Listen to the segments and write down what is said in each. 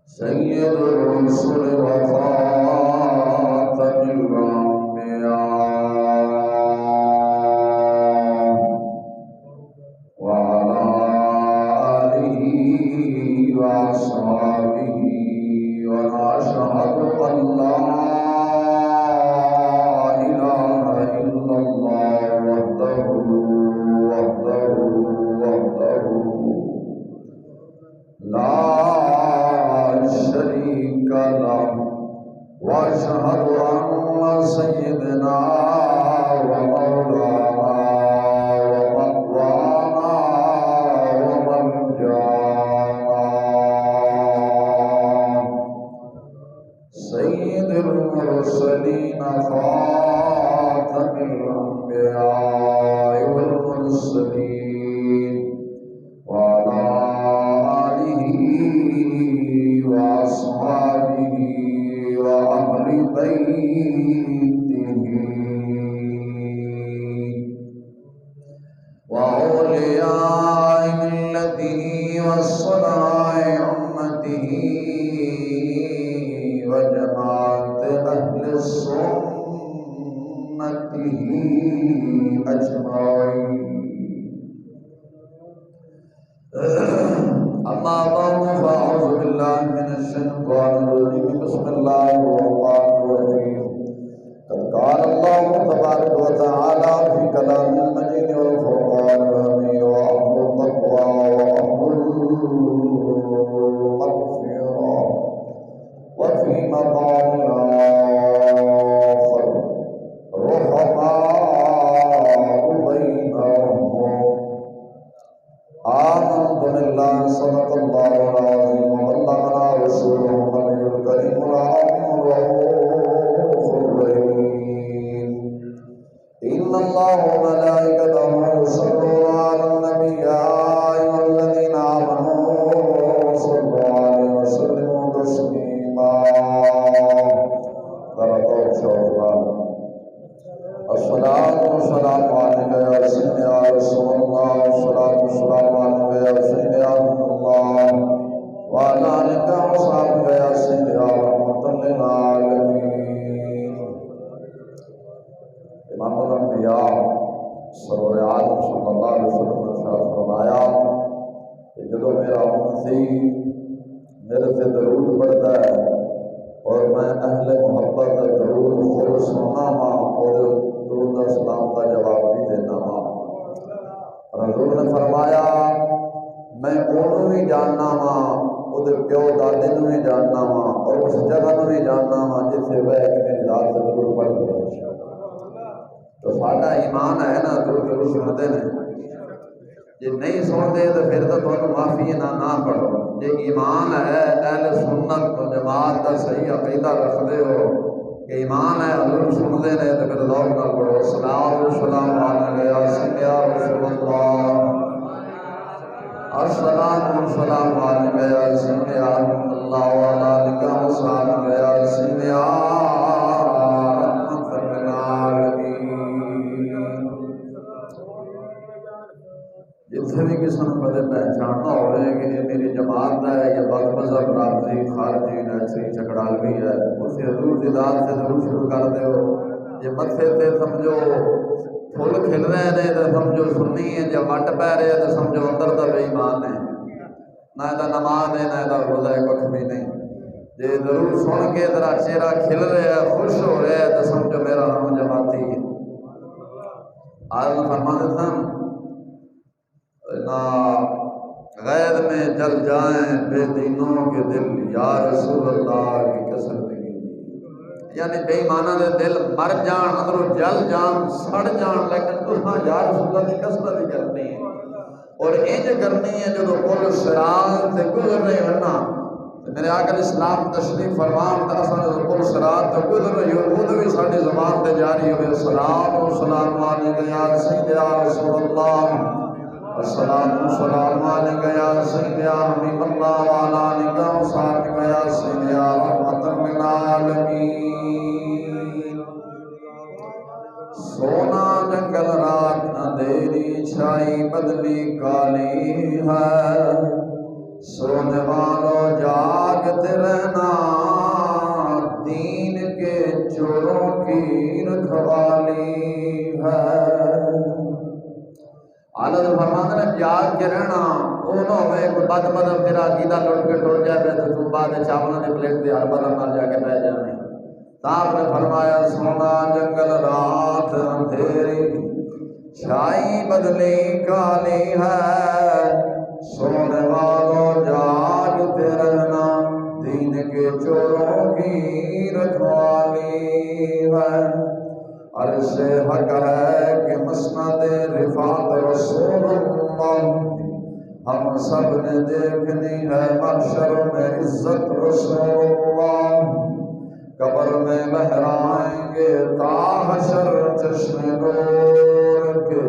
سيد الرسل وخاتم الأنبياء وعلى آله وأصحابه ونشهد أن لا إله إلا الله وحده لا شريك له وأشهد أن سيدنا ومولانا ومقوانا ومرجانا سيد المرسلين خاتم الأنبياء والمرسلين وعلى آله وأصحابه وأهل بيته وأولياء ملته وصناع أمته وجماعة أهل سنته أجمعين أما بعد فأعوذ بالله من الشيطان الرجيم بسم الله الرحمن الرحيم قد قال الله تبارك وتعالى في كلام المجيد والفرقان الحميد وأهل التقوى وأهل المغفرة وفي مقام آخر رحماء بينهم آمنت بالله صدق الله العظيم وبلغنا رسوله النبي الكريم العظيم الرؤوف الرحيم إن الله وملائكته يصلون على النبي يا أيها الذين آمنوا صلوا عليه وسلموا تسليما الصلاة والسلام عليك يا سيدي يا رسول الله الصلاة والسلام عليك يا سيدي يا رسول الله وعلى آلك وصحبك يا سيدي يا رحمة للعالمين امام الانبیاء سرور عالم صلی اللہ علیہ وسلم نے ارشاد فرمایا کہ جب میرا امتی میرے سے درود پڑھتا ہے اور میں اہل محبت درود خود سننا ماں اور درود اسلام کا جواب بھی دینا ماں۔ حضور نے فرمایا میں انہوں بھی جاننا ماں وہ پیو دادے نو بھی جاننا ماں اور اس جگہ نو بھی جاننا ماں جسے وہ کہ میری ذات سے درود پڑھ گئے۔ تو ساڈا ایمان ہے نا درود ضرور سنتے ہیں، جی نہیں سنتے تو پھر تو تمہیں معافی ہے نہ پڑھو۔ جی ایمان ہے اہل سنت و جماعت کا صحیح عقیدہ رکھتے ہو کہ ایمان ہے حضور سنتے ہیں تو پھر ذوق نہ پڑھو۔ السلام والسلام علیک یا سیدی یا رسول اللہ، السلام والسلام علیک یا سیدی یا رسول اللہ وعلی آلک وصحبہ یا سیدی یا رحمۃ للعالمین۔ جتنے بھی کسی نے کدے پہچاننا ہوئے کہ یہ میری جماعت ہے یا بد مذہب رافضی خارجی نیچری چکڑالوی ہے، اسے حضور دی ذات سے ضرور شروع کر دے ہو۔ یہ متھے تے سمجھو پھول کھل رہے ہیں تو سمجھو سنی ہے، جب وٹ پہ رہے ہیں تو سمجھو اندر دا بے ایمان ہے، نہ دا نماز ہے نہ دا روزہ ہے، کچھ بھی نہیں۔ جی ضرور سن کے ذرا چہرہ کھل رہے ہے، خوش ہو رہے ہے تو سمجھو میرا نام جماعتی ہے۔ آج فرما دیتا ہوں غیر میں جل جائیں بے دینوں کے دل یا رسول اللہ کی کثرت کی، یعنی بے ایمانہ دے دل مر جان اندروں جل جان سڑ جان، لیکن تساں یا رسول اللہ کی کثرت ہی کرنی ہے اور انج کرنی ہے جدو پل صراط سے گزر رہے ہیں نا۔ میرے آقا اسلام تشریف فرمان تا اساں جدو پل صراط سے گزر رہے ہو وہ بھی ساری زبان تے جاری ہوئے السلام والسلام علیک یا سیدی یا رسول اللہ، السلام والسلام علیک یا سیدی یا حبیب اللہ وعلی آلک وصحبہ یا سیدی یا رحمۃ للعالمین۔ سونا جنگل رات اندھیری چھائی بدلی کالی ہے، سونے والوں جاگتے رہنا، دین کے چوروں کی رکھوالی ہے۔ حالت فرماتے ہیں جاگ کے رہنا، انہوں میں کوئی بد مدد تیرا عقیدہ لٹ کے ٹوٹ جائے تو بعد چاولوں نے پلیٹ دیا ہر بدل مر جا کے بہ جانے۔ آپ نے فرمایا سونا جنگل رات اندھیری، چھائی بدلی کالی ہے، سونے والوں جاگتے رہنا، دین کے چوروں کی رکھوالی ہے۔ عرش حق ہے کہ مسند رفعت رسول اللہ، ہم سب نے دیکھنی ہے محشر میں عزت رسول اللہ، قبر میں لہرائیں گے تا حشر چشم نور کے،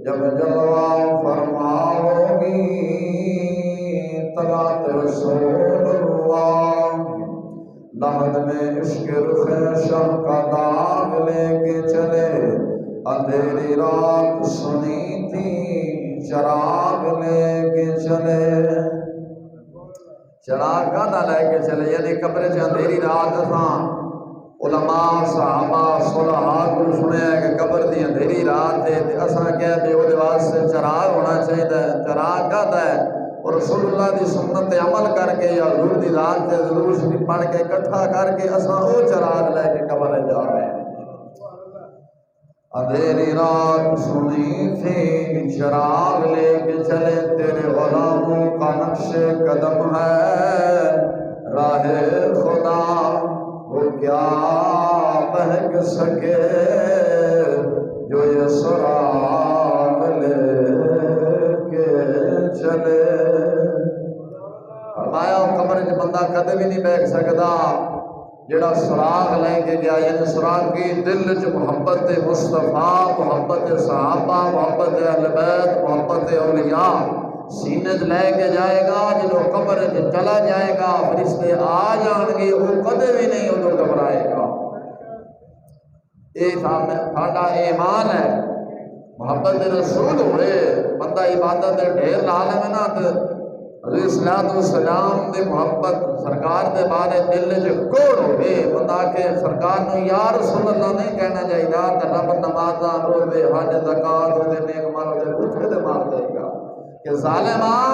جب جلوہ فرماؤ گی طلعت رسول اللہ، لحد میں عشق رخ شاہ کا داغ لے کے چلے، اندھیری رات سنی تھی چراغ لے کے چلے۔ چراغ کا لے کے چلے یعنی قبر سے اندھیری رات تھا۔ علماء صحابہ صلحاء کو سنیا ہے کہ قبر دی اندھیری رات ہے تے اساں کہہ دے وہ واسطے چراغ ہونا چاہیے۔ چراغ کا ہے اور رسول اللہ دی سنت تے عمل کر کے یا حضور دی رات تے ضرور شریف پڑھ کے اکٹھا کر کے اساں وہ چراغ لے کے قبر جا رہے ہیں۔ اندھیری رات سنی تھی چراغ لے کے چلے، تیرے غلاموں کا نقش قدم ہے راہ خدا، وہ کیا بہک سکے جو یہ سراغ لے کے چلے۔ فرمایا قبر چ بندہ کدے بھی نہیں بیٹھ سکتا جڑا سراغ لے کے گیا، یعنی سراغ کی دل چ محبت مصطفیٰ، محبت صحابہ، محبت اہل بیت، محبت اولیاء سینے لے کے جائے گا۔ جدو قبر چلا جائے گا فرشتے آ جان گے، وہ کدے بھی نہیں ادو گھبرائے گا۔ یہ ساڈا ایمان ہے، محبت رسول ہوئے بندہ عبادت ڈھیر لا لے نا تو حضور صلی السلام دی محبت سرکار دے بارے دل چ کوڑ ہوئے، بندہ کہ سرکار نو یا رسول اللہ نہیں کہنا چاہیے کہ رب نمازاں روزے حج زکات دے نیک مال دے بھوکے تے مار دے گا کہ ظالماں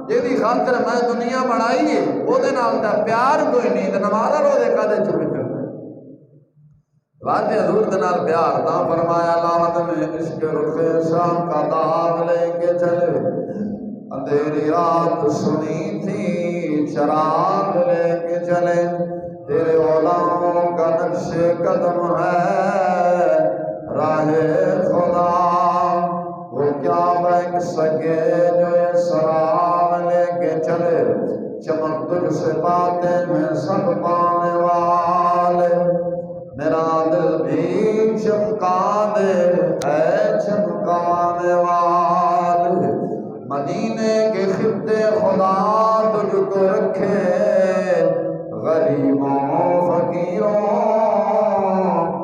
جیدی خاطر میں دنیا بنائی ہے او دے نال تے پیار کوئی نہیں تے نماز روزے کدے چھوڑ کر واجے حضور دے نال پیار تا فرمایا لامت میں عشق رخ شام کا داغ لے کے چلے، اندھیری رات سنی تھی چراغ لے کے چلے، تیرے غلاموں کا نقش قدم ہے راہ خدا، وہ کیا بہک سکے جو یہ سراغ لے کے چلے، چمک تجھ سے باتیں میں سب پانے والے، میرا دل بھی چمکا دے اے چمکانے والے، مدینے کے خطے خدا تجھ کو رکھے، غریبوں فقیروں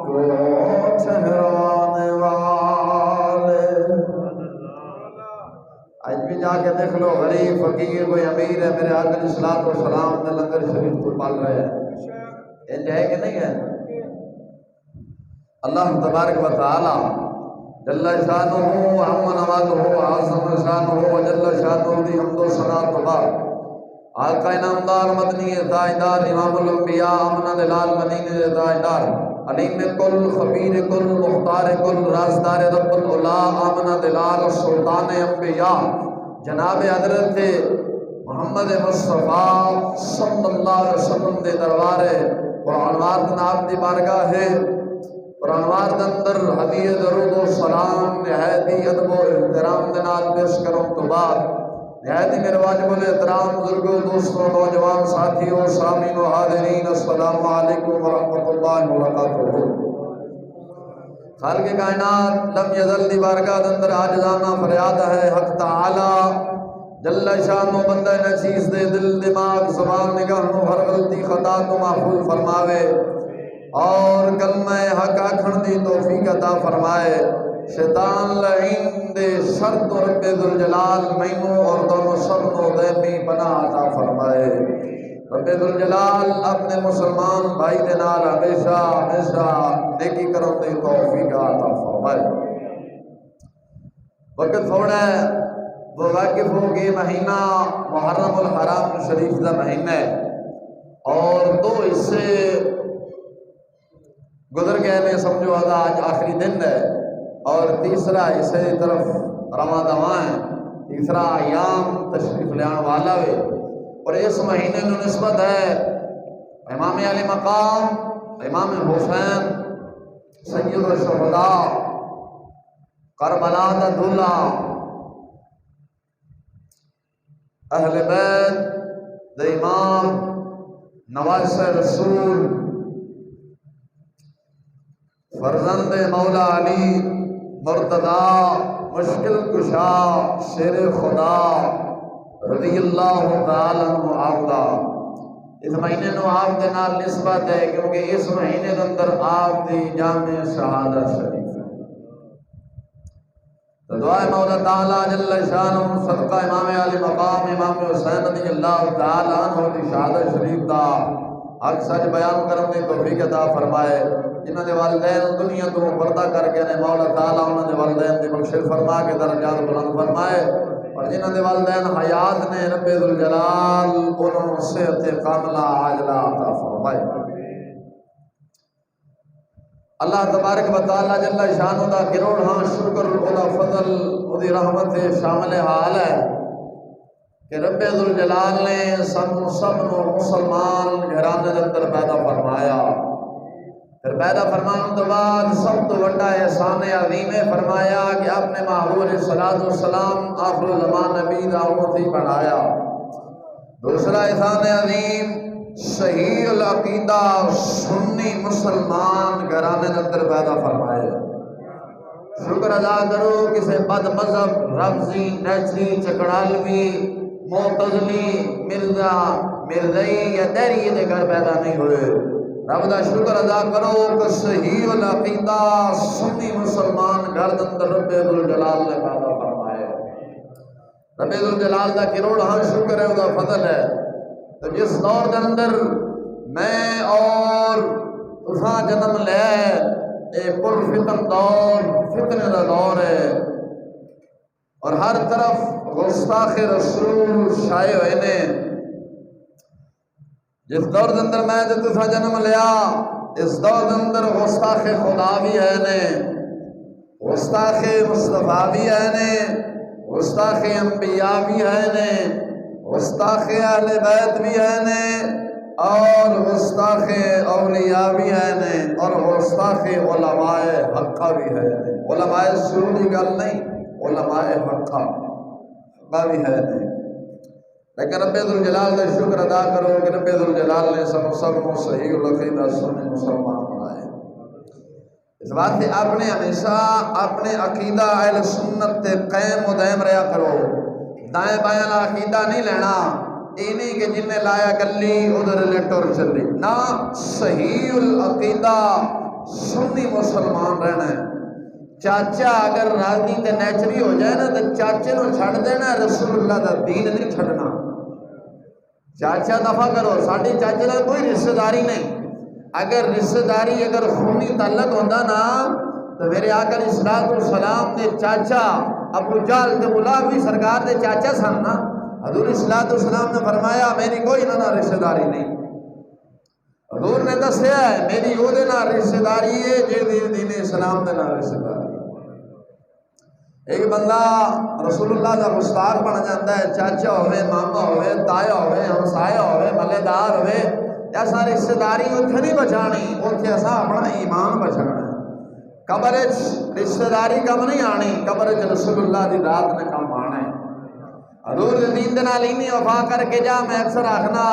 کو ٹھہرانے والے۔ آج بھی جا کے دیکھ لو غریب فقیر کوئی امیر ہے میرے آقا علیہ الصلوۃ والسلام نے لنگر شریف کو پال رہے ہیں، یہ ہے کہ نہیں ہے؟ اللہ تبارک و تعالی جل شانہ عم نوالہ عظم شانہ وجل شانہ دی حمد و ثنا تو بعد آقا انعامدار مدنی تاجدار امام الانبیاء امنہ دلال مدینے تاجدار علیم کل خبیر کل مختار کل رازدار رب العلا امنہ دلال سلطان انبیاء جناب حضرت محمد مصطفیٰ صلی اللہ علیہ وسلم دے دربار قرآن وارد ناب دی بارگاہ ہے، قرآن وارد اندر حدیث درود و سلام نہایتی ادب و احترام دے نال پیش کروں تو بعد نہایتی میرے واجب الاحترام بزرگوں دوستوں نوجوان ساتھیوں سامعین و حاضرین السلام علیکم ورحمۃ اللہ وبرکاتہ۔ خالق کائنات لم یزل دی بارگاہ دے اندر عاجزانہ فریاد ہے حق تعالی جل شانہ بندہ نچیز دے دل دماغ زبان نگاہ نو ہر غلطی خطا تو محفوظ فرماوے اور کلمہ حق آکھن دی توفیق عطا فرمائے۔ شیطان لعین دے شر تو رب ذوالجلال مینوں اور دونوں سب کو دائمی پناہ عطا فرمائے۔ رب ذوالجلال اپنے مسلمان بھائی دے نال ہمیشہ ہمیشہ نیکی کرن دی توفیق عطا فرمائے۔ وقت تھوڑا ہے، وہ واقف ہو گئے مہینہ محرم الحرام شریف کا مہینہ ہے اور دو حصے گزر گئے نے، سمجھو آج آخری دن ہے اور تیسرا حصے کی طرف رواں دواں ہے، تیسرا ایام تشریف لیان والا ہے۔ اور اس مہینے میں نسبت ہے امام علی مقام امام حسین سید الشہداء کربلا دا دولہ اہل بیت دا امام نواز رسول فرزند مولا علی مرتضی مشکل کشا شیر خدا رضی اللہ تعالی عنہ آپ اس مہینے نو آپ دے نال نسبت ہے کیونکہ اس مہینے دے اندر آپ دی جامع شہادت شریف ہے۔ تو دعائے مولا تعالی جل شانہ صدقہ امام علی مقام امام حسین رضی اللہ تعالی عنہ دی شہادت شریف دا حق سچ بیان کرن دی توفیق عطا فرمائے۔ جنہاں دے والدین دنیا تو پردہ کر کے نے مولا تعالی انہاں دے والدین دی بخشش فرما کے درجات بلند فرمائے، اور جنہاں دے والدین حیات نے رب ذوالجلال انہوں صحت کاملہ عاجلہ عطا فرمائے۔ اللہ تبارک و تعالی جل شانہ دا کروڑاں شکر خدا فضل اودی رحمت شامل حال ہے کہ رب ذوالجلال نے سب نو مسلمان گھرانے دے اندر پیدا فرمایا، پھر پیدا فرمان تو بعد سب تو بڑا احسان عظیم فرمایا کہ اپنے محبوب علیہ الصلوۃ والسلام آخر زمان نبی دا امتی بنایا۔ دوسرا احسان عظیم صحیح العقیدہ سنی مسلمان گھرانے دے اندر پیدا فرمایا۔ شکر ادا کرو کسی بد مذہب رفضی نیچری چکڑالوی معتزلی مرزا مرزئی یا دہری دے گھر پیدا نہیں ہوئے۔ رب دا شکر ادا کرو کہ صحیح العقیدہ سنی مسلمان گھر اندر رب ذوالجلال نے پیدا فرمائے۔ رب ذوالجلال دا کروڑاں شکر ہے، دا فضل ہے۔ تو جس دور کے اندر میں اور تساں جنم لے اے پر فتن دور فتنے دا دور ہے اور ہر طرف گستاخ رسول شائع ہوئے نے۔ جس دور کے اندر میں جو تسا جنم لیا اس دور کے اندر گستاخ خدا بھی ہے نے، گستاخ مصطفیٰ بھی ہے نے، گستاخ انبیاء بھی ہے نے، گستاخ اہل بیت بھی ہے نے، اور گستاخ اولیاء بھی ہے نے، اور گستاخ علماء حقہ بھی ہے نے۔ علماء سعودی گل نہیں، علماء حقہ بھی ہے نے۔ لیکن رب ذوالجلال کا شکر ادا کرو کہ رب ذوالجلال نے سب کو صحیح العقیدہ سنی مسلمان بنائے۔ اس بات سے اپنے ہمیشہ اپنے عقیدہ اہل سنت تے قائم و دائم رہا کرو، دائیں بائیں عقیدہ نہیں لینا، یہ نہیں کہ جن نے لایا گلی ادھر لے ٹر چلی، نہ صحیح العقیدہ سنی مسلمان رہنا ہے۔ چاچا اگر راضی تے نیچری ہو جائے نا تو چاچے نو چھڑ دینا، رسول اللہ دا دین نہیں چھڑنا۔ چاچا دفع کرو، ساڑھی چاچے کا کوئی رشتہ داری نہیں۔ اگر رشتہ داری اگر خونی تعلق ہوتا نا تو میرے آقا علیہ الصلوۃ والسلام نے چاچا ابو جہل تے ملاب بھی سرکار دے چاچا سن نا۔ حضور علیہ الصلوۃ والسلام نے فرمایا میری کوئی نہ رشتہ داری نہیں۔ حضور نے دسیا ہے میری وہ نہ رشتہ داری ہے جی دین اسلام دے نہ رشتہ داری۔ ایک بندہ رسول اللہ کا گستاخ بن جاتا ہے، چاچا ہوئے ماما ہوئے تایا ہوئے ہمسایا ہوئے ملے دار ہوئے، ایسا رشتہ داری اتنے نہیں بچانی، اتنے ایسا اپنا ایمان بچانا ہے۔ قبر رشتہ داری کم نہیں آنی، قبر رسول اللہ کی رات نے کم آنا ہے۔ حضور دین دے نال اینی وفا کر کے جا، میں اکثر آخنا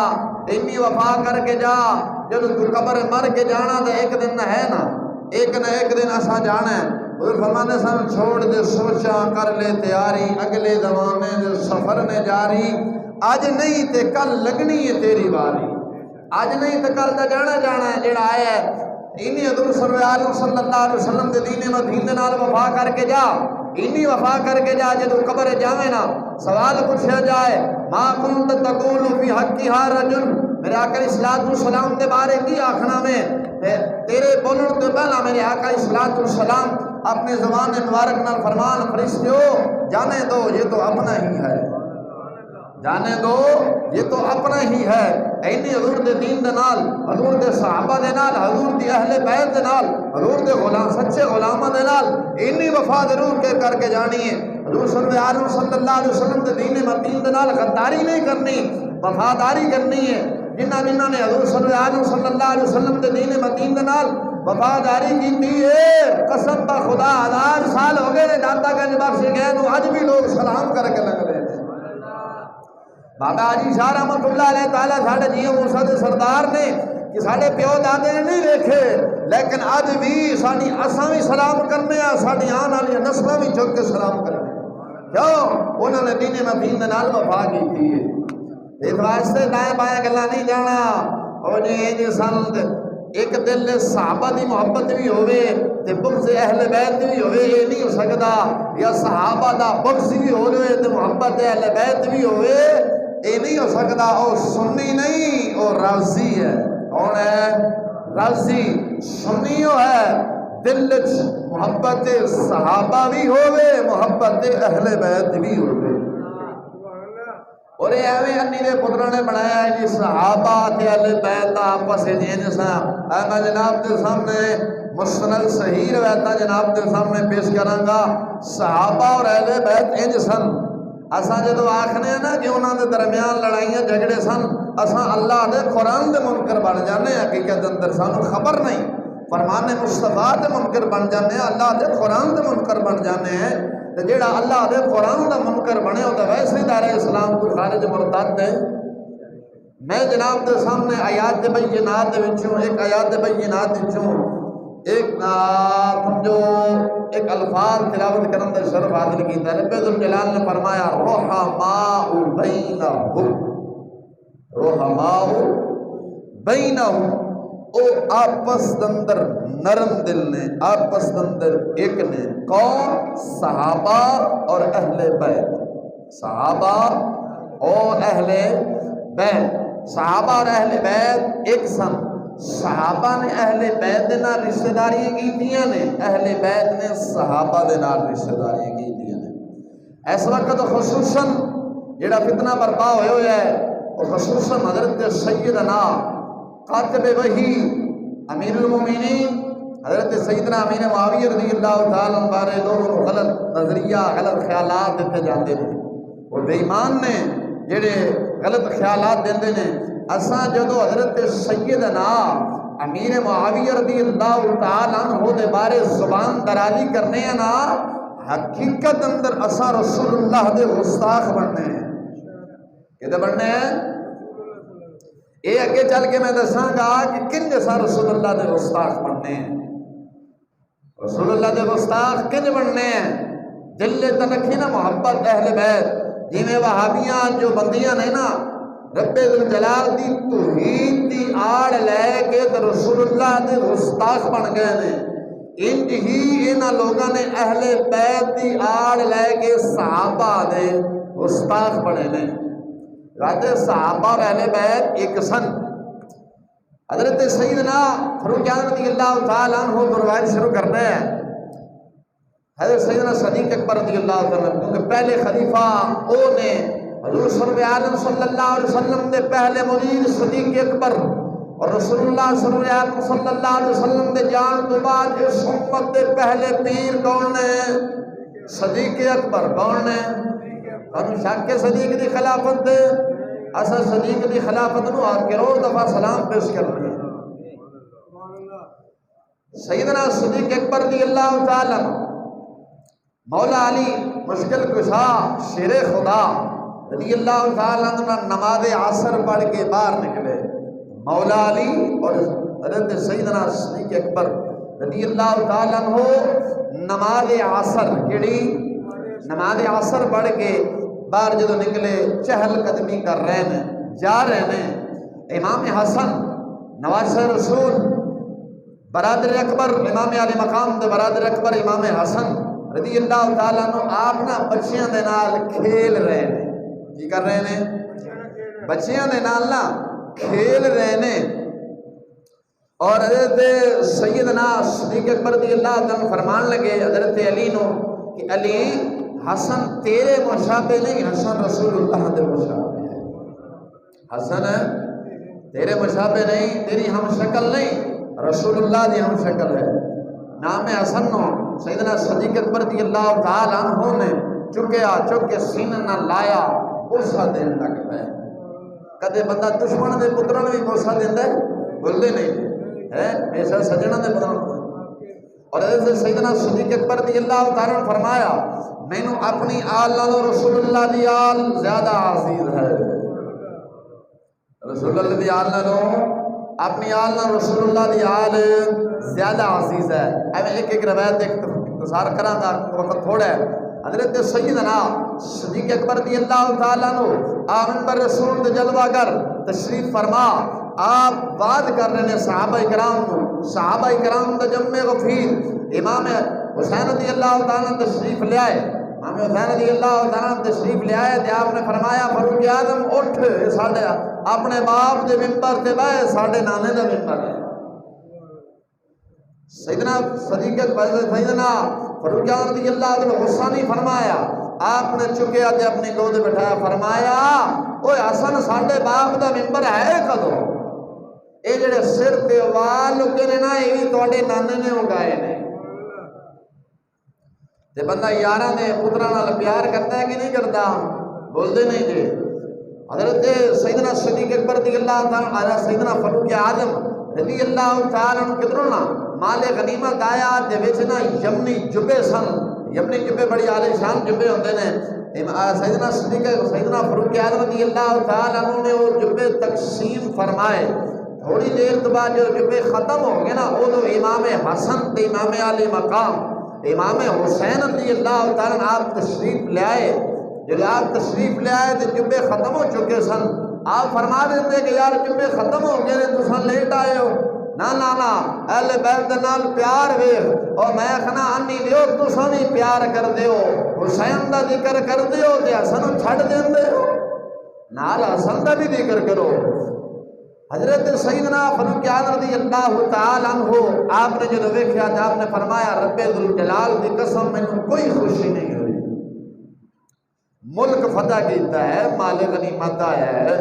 اینی وفا کر کے جا، جب تو قبر مر کے جانا تو ایک دن ہے نا، ایک نہ ایک دن ایسا جانا ہے۔ حضور فرمانے سن چھوڑ دے سوچا کر لے تیاری، اگلے زمانے دے سفر نے جاری، آج نہیں تے کل لگنی ہے تیری باری، آج نہیں تے کل تے جانا ہے جڑا آیا ہے۔ اینی حضور صلی اللہ علیہ وسلم دے دین مدین دے نال وفا کر کے جا، اینی وفا کر کے جا جدو قبر جاویں نا سوال پوچھا جائے ما کنت تقول فی حقھا رجل، میرے آقا علیہ السلام کے بارے کی آخنا میں تیرے بولن تو پہلا میرے آقا علیہ السلام اپنے زبان مبارک نال فرمان فرشتیو جانے دو یہ تو اپنا ہی ہے، جانے دو یہ تو اپنا ہی ہے۔ اینی حضور دے دین دے نال، حضور دے صحابہ دے نال، حضور دی اہل بیت دے نال، حضور دے غلام سچے غلاماں دے نال اینی وفا ضرور کر کے جانی ہے۔ حضور صلی اللہ علیہ وسلم دے دین متین دے نال غداری نہیں کرنی، وفاداری کرنی ہے۔ جنہاں نے حضور صلی اللہ علیہ وسلم دے دین متین دے نال وفاداری کی ہے، قسم با خدا 1000 سال ہو گئے داتا گنج بخش گئے نو اج بھی لوگ سلام کر کے لگ رہے ہیں۔ بابا جی شاہ رحمت اللہ علیہ تعالیٰ ساڑھے جیوں موسیٰ دے سردار نے کہ ساڑھے پیو دادے نے نہیں دیکھے، لیکن آج بھی ساڑھی اساں بھی سلام کرنے ہیں، ساڑھی آن والی نسلیں بھی چک کے سلام کرنے ہیں۔ کیوں؟ انہوں نے دین مبین دے نال وفا کی تھی۔ اس واسطے دائیں بائیں گلا نہیں جانا، اور جی سن ایک دل صحابہ دی محبت بھی ہوئے تے بغض اہل بیت بھی ہوئے، یہ نہیں ہو سکتا، یا صحابہ دا بغض بھی ہوئے تے محبت اہل بیت بھی ہوئے، یہ نہیں ہو سکتا۔ اور سنی نہیں، اور رازی ہے۔ کون ہے؟ رازی سنیو ہے، دل محبت صحابہ بھی ہوئے، محبت اہل بیت بھی ہوئے۔ اور یہ ایویں انی دے پتروں نے بنایا ہے جی صحابہ تے اہل بیت آپس انسا۔ میں جناب دے سامنے مستند صحیح روایتاں جناب دے سامنے پیش کراں گا۔ صحابہ اور اہل بیت انسان اساں جدو آکھنے ہیں نا کہ انہاں دے درمیان لڑائیاں جھگڑے سن، اساں اللہ دے قرآن دے منکر بن جانے ہیں، حقیقت اندر سانو خبر نہیں، فرمان مصطفیٰ دے منکر بن جانے ہیں، اللہ دے قرآن دے منکر بن جانے ہیں۔ تے جیڑا اللہ دے قرآن دا منکر بنے ہوتا ویسے دائرہ اسلام کو خارج مرتد ہے۔ میں جناب دے سامنے آیات بینات دے وچوں ایک آیات بینات وچوں ایک سمجھو ایک الفاظ تلاوت کرن دے شرف حاصل کیتا ہے۔ رب ذوالجلال نے فرمایا رحماء بینہم، رحماء بینہم، او آپس دندر نرم دل نے، آپس دندر ایک نے۔ کون؟ صحابہ اور اہل بیت، صحابہ اور اہل بیت۔ صحابہ اور اہل بیت ایک سن، صحابہ نے اہل بیت دے نال رشتہ داریاں کیتیاں نے، اہل بیت نے صحابہ دے نال رشتہ داریاں کیتیاں نے۔ اس وقت خصوصاً جڑا فتنہ برپا ہویا ہے وہ خصوصاً حضرت سیدنا قاتب وحی امیر المومنین حضرت سیدنا امیر معاویہ رضی اللہ تعالیٰ عنہ بارے لوگوں غلط نظریہ غلط خیالات دیتے جاندے ہیں، وہ بے ایمان نے جڑے غلط خیالات دیندے نے۔ اساں جدو حضرت سیدنا امیر معاویہ رضی اللہ تعالیٰ عنہ دے بارے زبان درازی کرنے ہیں نا، حقیقت اندر اساں رسول اللہ دے گستاخ بننے ہیں۔ کدے بننے ہیں؟ یہ اگے چل کے میں دساں گا کہ کن جیسا رسول اللہ دے گستاخ بننے ہیں۔ رسول اللہ دے گستاخ کن بننے ہیں؟ دل تنکھی نا محبت اہل بیت، جی میں وہابیاں جو بندیاں نے نا رب ذوالجلال دی توحید دی آڑ لے کے تو رسول اللہ دے گستاخ بن گئے نے۔ انج ہی انہاں لوگاں نے اہل بیت دی آڑ لے کے صحابہ دے گستاخ بنے نے۔ راتے صحابہ اور اہل بیت ایک سن۔ حضرت سیدنا فاروق اعظم رضی اللہ تعالیٰ عنہ کو روایت شروع کرنا ہے۔ حضرت سیدنا صدیق اکبر رضی اللہ تعالیٰ عنہ کیونکہ پہلے خلیفہ او نے حضور صلی اللہ علیہ وسلم دے پہلے مرید صدیق اکبر، اور رسول اللہ صلی اللہ علیہ وسلم دے جان تو بعد اس امت دے پہلے پیر کون نے؟ صدیق اکبر۔ کون نے؟ انہوں شک کے صدیق دی خلافت دے، اسا صدیق دی خلافت نو آکروں دفعہ سلام پیش کرنے ہیں۔ سیدنا صدیق اکبر رضی اللہ تعالیٰ مولا علی مشکل کشا شیر خدا رضی اللہ تعالیٰ عنہ نماز عصر پڑھ کے باہر نکلے۔ مولا علی اور حضرت سیدنا صدیق اکبر رضی اللہ تعالیٰ عنہ نماز عصر کیڑی نماز عصر پڑھ کے باہر جدو نکلے چہل قدمی کر رہے ہیں، جا رہے ہیں۔ امام حسن نواسہ رسول برادر اکبر امام علی مقام دے برادر اکبر امام حسن رضی اللہ تعالیٰ عنہ آپ نا بچیاں دے نال کھیل رہے ہیں. کی کر رہے ہیں؟ بچیاں دے نال نا کھیل رہے ہیں. اور حضرت سیدنا صدیق اکبر رضی اللہ تعالیٰ عنہ فرمان لگے حضرت علی نو کہ علی حسن تیرے مشابہ نہیں، حسن رسول اللہ دے مشابہ ہے. حسن تیرے مشابہ نہیں، تیری ہم شکل نہیں، رسول اللہ دی ہم شکل ہے. نام حسن نو سیدنا صدیق اکبر رضی اللہ تعالیٰ عنہ نے چک کے سینہ نہ لایا، بوسہ دین لگ پے. کدے بندہ دشمن دے پتروں بھی بوسہ دیندا ہے؟ بولدے نہیں ہے، ہمیشہ سجنا دے پتروں. اور حضرت سیدنا صدیق اکبر رضی اللہ تعالیٰ عنہ فرمایا مینوں اپنی آل نالوں رسول اللہ دی آل زیادہ عزیز ہے. رسول اللہ دی آل نالوں اپنی آل نال رسول اللہ دی آل زیادہ عزیز ہے. ایک ایک روایت اختصار کراں گا، وقت تھوڑا ہے. حضرت سیدنا صدیق اکبر رضی اللہ تعالیٰ عنہ منبر رسول دے جلوہ گر تشریف فرما آپ بات کر رہے ہیں صحابہ کرام دا جمع غفیر. امام حسین رضی اللہ تعالیٰ تشریف لے آئے، امام حسین رضی اللہ تعالیٰ تشریف لے آئے تو آپ نے فرمایا فاروق اعظم اٹھ، ساڈے اپنے باپ دے ممبر تے بہ، ساڈے نانے دا ممبر ہے. سیدنا سیدنا فاروق اعظم رضی اللہ عنہ غصہ نہیں فرمایا، آپ نے چکیا تے اپنی گود بٹھایا، فرمایا اوے حسن ساڈے باپ دا ممبر ہے کدوں؟ اے جڑے سر تے وال لگے نے نا یہ بھی تواڈے نانے نے اگائے نے. تے بندہ یاراں دے پتراں نال پیار کرتا ہے کہ نہیں کرتا؟ بولدے نہیں جی. حضرت سیدنا صدیق اکبر رضی اللہ تعالیٰ سیدنا فاروق اعظم رضی اللہ تعالیٰ عنہ کدھروں نا مال غنیمت آیا دے وچ نا یمنی جبے سن. یمنی جبے بڑی عالی شان جبے ہوندے نے. سیدنا سیدنا فاروق اعظم رضی اللہ تعالیٰ عنہ نے وہ جبے تقسیم فرمائے. تھوڑی دیر تو بعد جو جبے ختم ہو گئے نا وہ امام حسن تے امام علی مقام امام حسین رضی اللہ تعالیٰ عنہ آپ تشریف لے آئے. جب آپ تشریف لے آئے تو جبے ختم ہو چکے سن. آپ فرما دیتے کہ یار جبے ختم ہو گئے تو سن لیٹ آئے ہو. نا اہل بیت دے نال پیار ویکھ اور میں کہنا آنی دیو تساں بھی پیار کر دیو، حسین دا ذکر کر دیو تے حسن چھڈ دیندے ہو، نال حسن دا بھی ذکر کرو. حضرت سیدنا فاروق اعظم رضی اللہ تعالیٰ عنہ آپ نے جب دیکھا تو آپ نے فرمایا رب ذوالجلال کی قسم مینوں کوئی خوشی نہیں ہوئی. ملک فتح کیتا ہے، مال غنیمت ہے،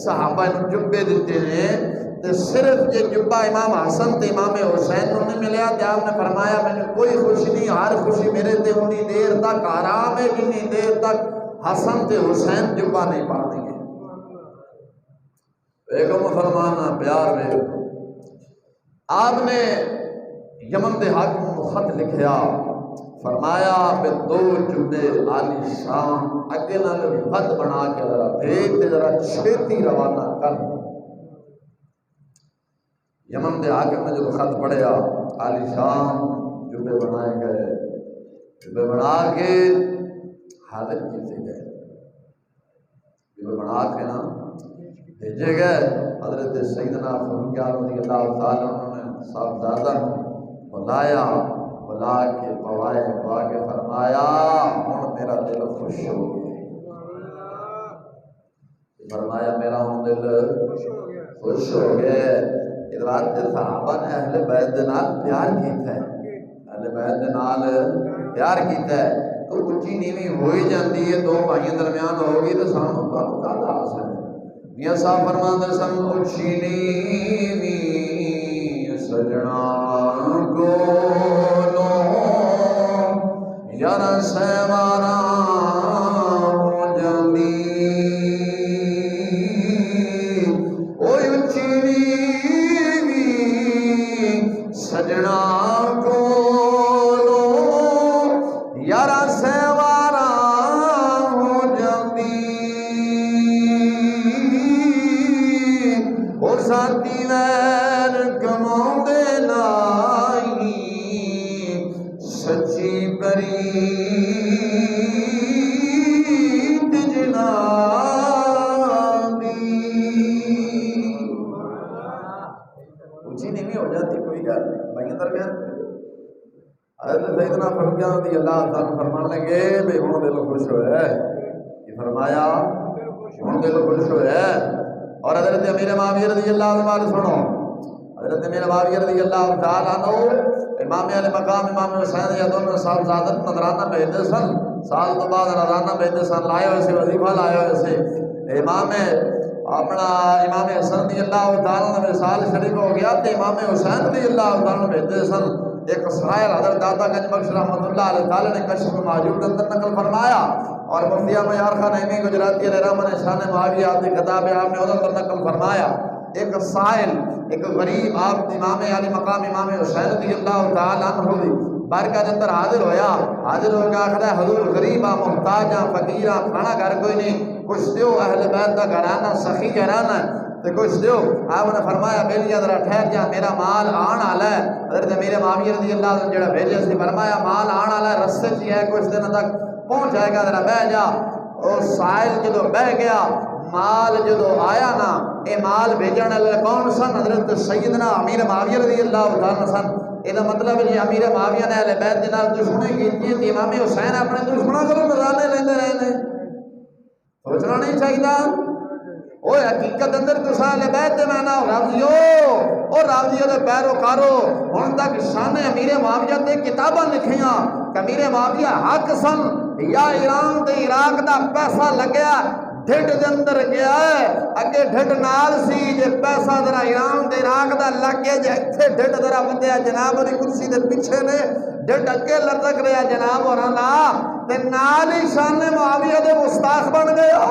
صحابہ نے جبے دیتے ہیں تے صرف یہ جبہ امام حسن تے امام حسین نوں نہیں ملیا تے آپ نے فرمایا مینوں کوئی خوشی نہیں، ہر خوشی میرے تے انی دیر تک آرام ہے جنی دیر تک حسن تے حسین جبہ نہیں پا دیں گے. ایک مسلمان پیار میں آپ نے یمن دے حاکم کو خط لکھیا، فرمایا کہ دو جبے عالی شان اگے نال خط بنا کے ذرا بھیج تے ذرا چھیتی روانہ کر. یمن دے حاکم نے جو خط پڑھیا عالی شان جبے بنائے گئے، جبے بنا کے حاضر کیتے گئے، جبے بنا کے نا بھیجے گئے. حضرت سیدنا فاروق اعظم رضی اللہ تعالیٰ عنہ نے صاحبزادہ بلایا، بلا کے پوائے پوا کے فرمایا ہن میرا دل خوش ہو گیا. فرمایا میرا ہن دل خوش ہو گیا. ادھر کے صحابہ نے اہل بیت دے نال پیار کیتا ہے، اہل بیت دے نال پیار کیتا ہے. تو اچھی نیویں ہوئی جاندی ہے، دو بھائیوں درمیان ہوگی تو سانوں کا حاصل ہے. میاں صاحب فرماتے سن اچھی نیویں سجنا کو لو یار سیوارا ہو جاندی، اوہ اچھی نیویں سجنا کو لو یار سیوارا ہو جاندی، اور ساتھی ویر کماؤں دے لائی سچی بری جنا دی. اونچی نہیں ہو جاتی کوئی گل نہیں. ورگیاں رضی اللہ تعالیٰ فرمان لگے بھئی ہوں دل خوش ہوئے، یہ فرمایا ہوں دل خوش ہوئے۔ اور حضرت امیر معاویہ رضی اللہ عنہ سنو، حضرت امیر معاویہ رضی اللہ تعالیٰ عنہ امام علی مقام امام حسین یا دونوں صاحب زادت نظرانہ بھیجتے سن، سال تو بعد نظرانہ بھیجتے سن، لائے ہوئے سے وظیفہ لائے ہوئے سے امام حسن رضی اللہ تعالیٰ نے وصال شریف ہو گیا تو امام حسین رضی اللہ تعالیٰ بھیجتے سن۔ ایک سائل حضرت داتا گنج بخش رحمۃ اللہ علیہ تعالیٰ نے کشف موجود اندر نقل فرمایا، اور مفتی معیار خان نعیمی گجراتی علیہ رحمۃ شان معاویہ آپ کی کتاب ہے، آپ نے ادھر نقل فرمایا ایک سائل ایک غریب آپ امام علی مقام امام حسین رضی اللہ تعالیٰ عنہ دی بارگاہ کے اندر حاضر ہو کے آخر ہے حضور غریباں محتاجاں فقیراں کھانا گھر کوئی نہیں، کچھ دیو اہل بیت کا گھرانہ سخی گھرانہ تو کچھ دیو۔ آپ نے فرمایا بیلیاں ذرا ٹھہر جا، میرا مال آن والا ہے۔ حضرت امیر معاویہ رضی اللہ عنہ جڑا بھیجے سی فرمایا مال آن والا ہے، رستے چ ہے کچھ دن تک پہنچ جائے گا، ذرا بہ جا۔ اور سائل جدو بہ گیا، مال جدو آیا نا، اے مال بھیجن والے کون سن؟ حضرت سیدنا امیر معاویہ رضی اللہ عنہ سن۔ یہ مطلب ہے امیر معاویہ نے اہل بیت کے نال دشمنی کی تھی، امام حسین اپنے دشمنوں کو نظرانے لیندے رہے نے۔ سوچنا نہیں چاہیے وہ حقیقت اندر تساں اہل بیت دے میں نہ راضیو اور راضیو دے پیروکارو ہن تک شان امیر معاویہ تے کتاباں لکھیاں کہ امیر معاویہ حق سن یا ایران تے عراق دا پیسہ لگیا ڈھڈ دے اندر گیا ہے، اگے ڈھڈ نال سی جے پیسہ ذرا ایران تے عراق دا لگ گیا، جے اتھے ڈھڈ ذرا ودیا جناب دی کرسی دے پیچھے نے ڈھڈ اگے لٹک رہا جناب ہوراں دا تے نال ہی شان معاویہ دے مستاخ بن گیا۔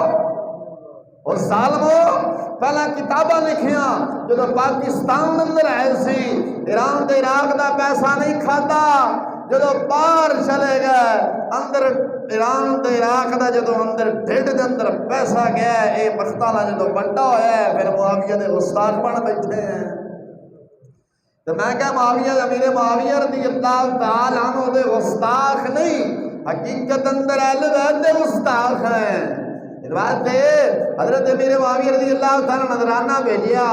اور ظالمو پہلا کتاباں لکھیاں جدو پاکستان اندر آئے سی ایران تے عراق دا پیسہ نہیں کھاتا، جدو باہر چلے گئے اندر ایران تے عراق دا جدو اندر ڈھڈ دے اندر پیسہ گیا اے بختالا جدو بڑا ہویا ہے پھر معاویہ دے استاد بن بیٹھے ہیں۔ تو میں کہا معاویہ امیر معاویہ رضی اللہ تعالیٰ عنہ دے استاد نہیں، حقیقت اندر اہل بیت دے استاد ہیں۔ بات حضرت امیر معاویہ رضی اللہ تعالیٰ نظرانہ بھیجیا،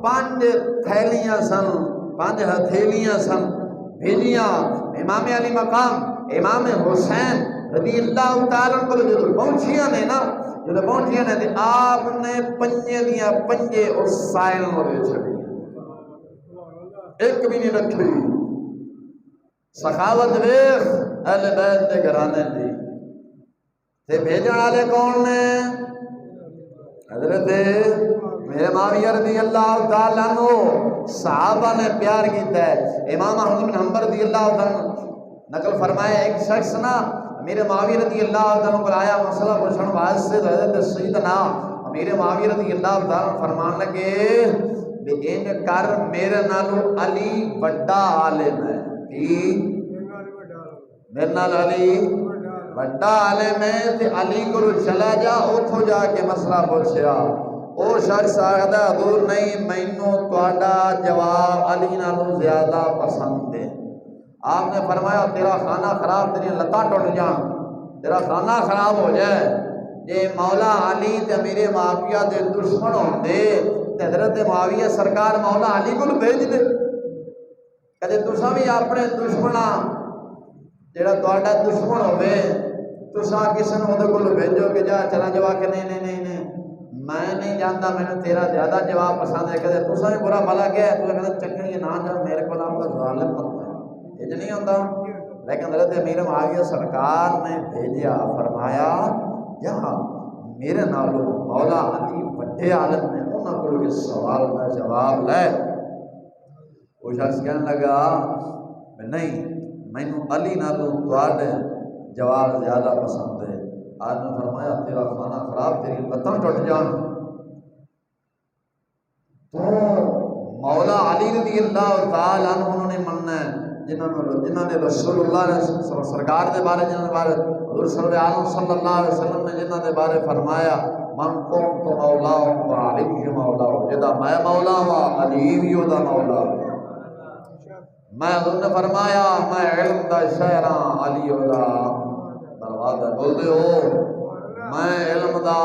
5 تھیلیاں سن، 5 ہتھیلیاں سن بھیجیاں امام علی مقام امام حسین رضی اللہ تعالیٰ کو جدو پہنچیاں نے نا، جدو پہنچیاں نے آپ نے پنجے دیاں پنجے اس سائل میں دے چھڑی، ایک بھی نہیں رکھی۔ سخاوت ویخ اہل بیت دے گھرانے دی تے بھیجن والے کون نے؟ حضرت میرے معاویہ رضی اللہ تعالیٰ عنہ صحابہ نے پیار کیتا ہے۔ امام احمد بن حنبل رضی اللہ تعالیٰ نقل فرمایا ایک شخص نا امیر معاویہ رضی اللہ تعالیٰ کو آیا مسئلہ پوچھنے واسطے، حضرت سیدنا امیر معاویہ رضی اللہ تعالیٰ فرمان لگے کہ ان کر میرے نالو علی بڑا عالم ہے، میرے نال علی بڑا عالم ہے تے علی کو چلا جا اتھو جا کے مسئلہ پوچھیا۔ او شخص آگا حضور نہیں مینوں تہاڈا جواب علی نالوں زیادہ پسند ہے۔ آپ نے فرمایا تیرا خانہ خراب، تیری لتاں ٹوٹ جان، تیرا خانہ خراب ہو جائے جے مولا علی تے امیر معاویہ دے دشمن ہوندے تے حضرت معاویہ سرکار مولا علی کو بھیج دے۔ کدے تساں بھی اپنے دشمناں جڑا تہاڈا دشمن ہوے تساں کسی نوں اودے کول بھیجو کہ جا چلا جا کہ نہیں میں نہیں جانتا، مینوں تیرا زیادہ جواب پسند ہے، کدے تساں بھی برا بھلا کہے تو کہتے چکنی نہ جا میرے کول آپ کا ظالم بنتا ہے، یہ نہیں ہوتا۔ لیکن حضرت امیر معاویہ سرکار نے بھیجیا، فرمایا یہاں میرے نالوں مولا علی بڑے عالم نے انہاں کول اس سوال کا جواب لے۔ وہ شخص کہنے لگا نہیں مینوں علی نالوں تہاڈے جواب زیادہ پسند ہے۔ آج نے فرمایا تیرا کھانا خراب، تیری لتاں ٹوٹ جان، تو مولا علی رضی اللہ تعالیٰ عنہ نے مننا ہے جنہوں نے رسول اللہ سرکار دے بارے حضور صلی اللہ علیہ وسلم نے جنہوں دے بارے فرمایا من کنت مولا و علی مولا، جدا میں مولا ہوں علی بھی دا مولا۔ میں حضور نے فرمایا میں علم دا شہراں علی دا دروازہ، بولتے ہو میں علم دا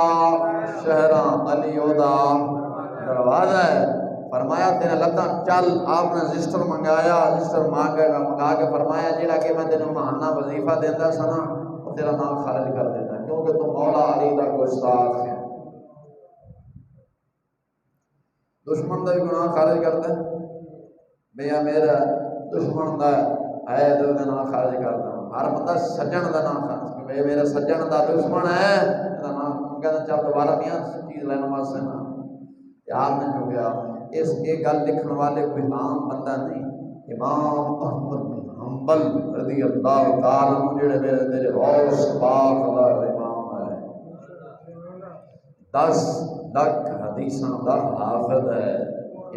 شہراں علی دا دروازہ ہے۔ فرمایا تیرے لتاں چل. آپ نے رجسٹر منگایا، رجسٹر منگا کے فرمایا جیڑا کہ میں تینوں ماہانہ وظیفہ دینا سا نا وہ تیرا نام خارج کر دینا، کیونکہ تو مولا علی کا گستاخ ہے. دشمن کا بھی گناہ خارج کرتا ہے، بھیا میرا دشمن کا ہے تو نام خارج کرتا. ہر بندہ سجن کا نام خارج کر، میرا سجن کا دشمن ہے نام کہنا چل دوبارہ میاں چیز لینا واسطے نا. آپ نے جو کیا اس ایک گل لکھنے والے کوئی عام بندہ نہیں، امام احمد بن حنبل رضی اللہ تعالی عنہ جڑے میرے غوث پاک دا امام ہے، 10 لاکھ حدیثاں دا حافظ ہے.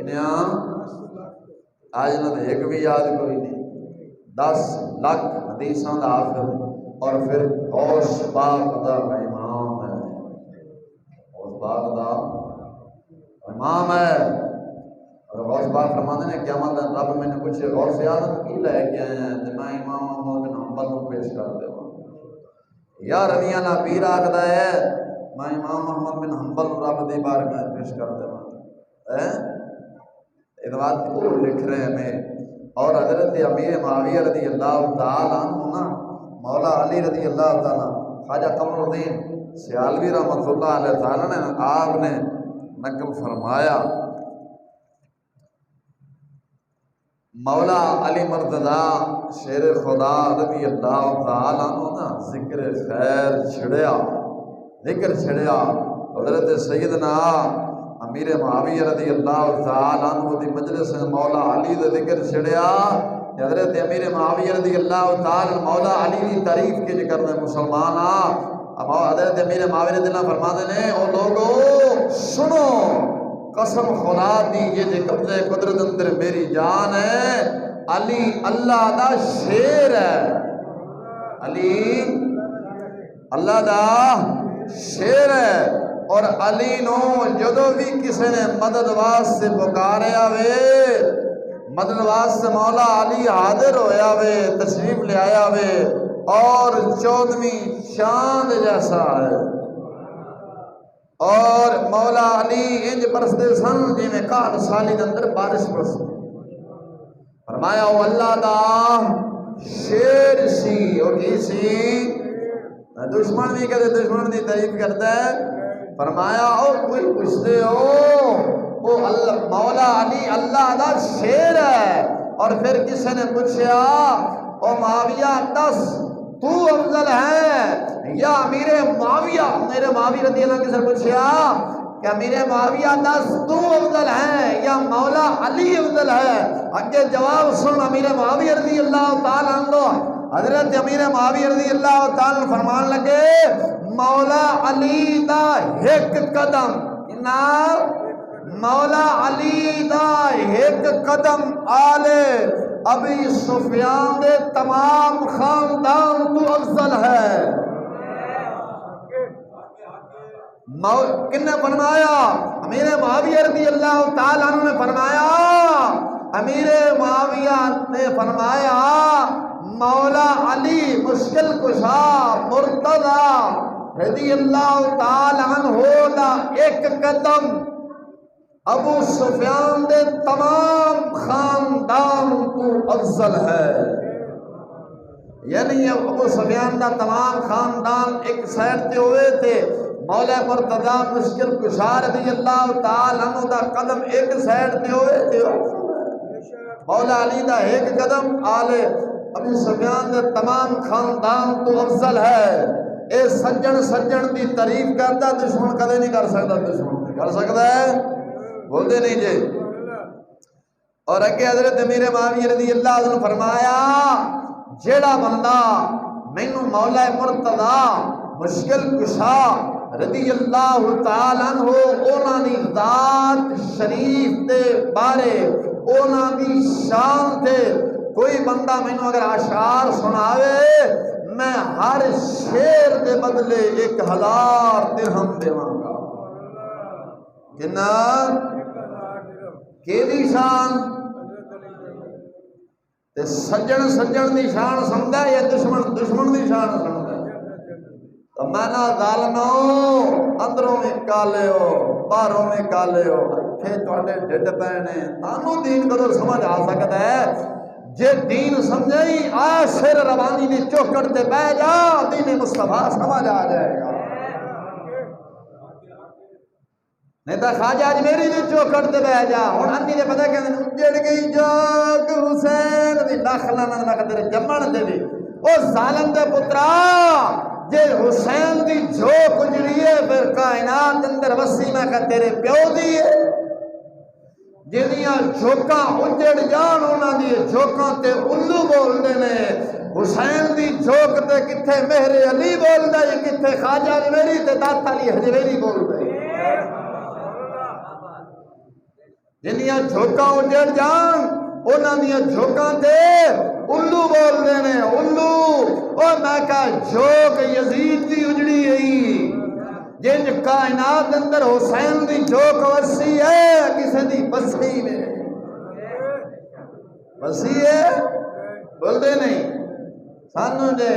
انہاں آج نہ ایک بھی یاد کوئی نہیں. 10 لاکھ حدیثاں دا حافظ اور پھر غوث پاک دا امام ہے. غوث پاک دا امام ہے. اور غوث پاک فرماتے ہیں قیامت دن رب میں نے پوچھے غوث اعظم کی لے کے آئے ہیں تو میں امام محمد بن حنبل کو پیش کر دے. یا رضی اللہ پیر آخدا ہے میں امام محمد بن حنبل رب دی بارگاہ میں پیش کر دے. یہ بات وہ لکھ رہے ہیں میں. اور حضرت امیر معاویہ رضی اللہ تعالی عنہ نا مولا علی رضی اللہ تعالی خواجہ قمر الدین سیالوی رحمۃ اللہ علیہ تعالی نے آپ نے نقل فرمایا مولا علی مرتضیٰ شیر خدا رضی اللہ تعالیٰ عنہ نا ذکر خیر چھڑیا، ذکر چھڑیا. حضرت سیدنا امیر معاویہ رضی اللہ تعالیٰ عنہ دی مجلس مولا علی دا ذکر چھڑیا. حضرت امیر معاویہ رضی اللہ تعالیٰ مولا علی دی تعریف کے ذکر میں مسلمان اب حضرت امیر معاویہ رضی اللہ فرماتے ہیں او لوگو سنو قسم خدا دی یہ جو قبضہ قدرت اندر میری جان ہے، علی اللہ دا شیر ہے. علی اللہ دا شیر ہے. اور علی نو جدو بھی کسی نے مدد واسطے پکاریا وے، مدد واسطے مولا علی حاضر ہویا وے، تشریف لے آیا وے. اور 14ویں چاند جیسا ہے. اور مولا علی انج برستے سن جی میں 61 سالی کے اندر بارش برستی. فرمایا وہ اللہ دا شیر سی. اور کی سی دشمن بھی کہتے دشمن کی تعریف کرتا ہے. فرمایا او کوئی پوچھتے ہو وہ اللہ مولا علی اللہ دا شیر ہے. اور پھر کسی نے پوچھا او معاویہ دس تو افضل ہے یا امیر معاویہ؟ میرے معاویہ رضی اللہ عنہ سے پوچھا کہ امیر معاویہ دس تو افضل ہے یا مولا علی افضل ہے؟ اگے جواب سن امیر معاویہ رضی اللہ تعالیٰ عنہ. حضرت امیر معاویہ رضی اللہ تعالیٰ عنہ فرمان لگے مولا علی دا ایک قدم مولا علی دا ایک قدم آلے ابی سفیان دے تمام خاندان تو افضل ہے. کن نے فرمایا؟ امیر معاویہ رضی اللہ تعالیٰ عنہ نے فرمایا. امیر معاویہ نے فرمایا مولا علی مشکل کشا مرتضیٰ رضی اللہ تعالیٰ عنہ دا ایک قدم ابو سفیان دے تمام خاندان تو افضل ہے. یعنی ابو سفیان دا تمام خاندان ایک سائڈ تے ہوئے تھے، مولا مرتضیٰ مشکل کشا رضی اللہ تعالیٰ عنہ دا قدم ایک سائڈ تے ہوئے تھے. مولا علی دا ایک قدم آلے ابو سفیان دے تمام خاندان تو افضل ہے. اے سجن سجن دی تعریف کرتا دشمن کدے نہیں کر سکتا. دشمن نہیں کر سکتا ہے، بولتے نہیں جی. اور اگے حضرت امیر معاویہ رضی اللہ عنہ فرمایا جیڑا بندہ مینوں مولا مرتضیٰ مشکل کشا رضی اللہ تعالیٰ عنہ اونا دی ذات شریف دے بارے اونا دی شان دے کوئی بندہ مینوں اگر اشعار سناوے میں ہر شیر دے بدلے 1000 درہم دیواں گا. کنا کیدی شان تے سجن سجن دی شان سمجھدا یا دشمن دشمن دی شان سمجھدا؟ تو میں نہ ظالمو اندروں میں کالے ہو باہروں میں کالے ہو اکھے تواڈے ڈڈ پینے تانوں دین کدوں سمجھ آ سکدا ہے جے دین سمجھائی آ سر روانی دی چوکڑ تے بیٹھ جا دین مصطفیٰ سمجھ آ جائے گا نہیں تو خواجہ اجمیری دی چوکھٹ تے بیٹھ جا ہن انی دے پتہ کہ اجڑ گئی جاگ حسین دی لکھ لانا لکھ تیرے جمن دے وی او ظالم دے پترا جے حسین دی جھوک اجڑی ہے پھر کائنات اندر وسیع میں کہ تیرے پیو دی ہے جہدیاں جھوکاں اجڑ جان انہاں دی جھوکاں تے الو بولدے نے حسین دی جھوک تے کتھے مہر علی بولدا ہے کتھے خواجہ اجمیری تے داتا علی حجویری بولدا ہے جنیاں جھوکاں اجڑ جان انہاں دیاں جھوکاں تے الو بولدے نے الو او میں کہا جھوک یزید دی اجڑی ہے جن کائنات اندر حسین دی جھوک وسیع ہے کسی دی وسیع میں وسیع ہے بولدے نہیں سانو جے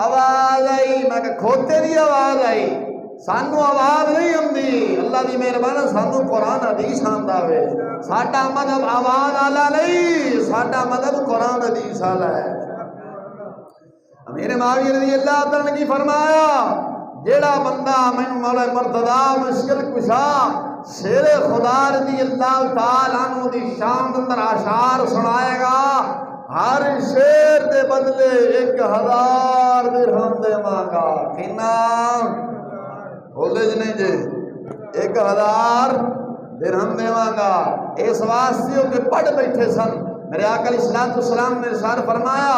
آواز آئی میں کہ کھوتے دی آواز آئی سانو آواز نہیں آندی اللہ دی مہربانی سانو قرآن حدیث آندا ہوئے ساڈا مذہب آواز والا نہیں ساڈا مذہب قرآن حدیث والا ہے امیر معاویہ رضی اللہ تعالیٰ نے کی فرمایا جیڑا بندہ میں مولا مرتضیٰ مشکل کشا شیر خدا رضی اللہ تعالیٰ عنہ دی شان اندر اشعار سنائے گا ہر شیر دے بدلے 1000 درہم دے مانگا کنا بولے جی نہیں جی 1000 درہم دے مانگا اس واسطے کہ پڑھ بیٹھے سن میرے آقا علیہ الصلوۃ والسلام نے ارشاد فرمایا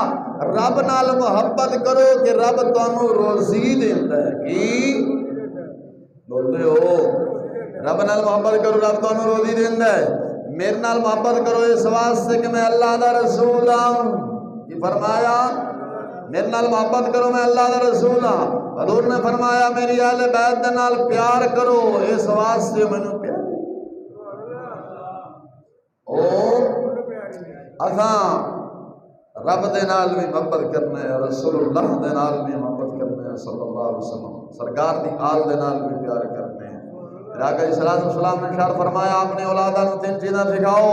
رب نال محبت کرو کہ رب تانوں روزی دیندا ہے کی بولتے ہو رب نال محبت کرو رب تانوں روزی دیندا ہے میرے نال محبت کرو اس واسطے کہ میں اللہ دا رسول ہوں کی فرمایا میرے نال محبت کرو میں اللہ دا رسول ہوں حضور نے فرمایا میری اہل بیت دے نال پیار کرو اس واسطے مینوں پیار او اساں رب دے نال بھی محبت کرنے ہیں رسول اللہ دے نال بھی محبت کرنے ہیں صلی اللہ علیہ وسلم سرکار دی آل دے نال بھی پیار کرنے ہیں آقا علیہ السلام نے ارشاد فرمایا اپنے اولاداں نوں 3 چیزاں سکھاؤ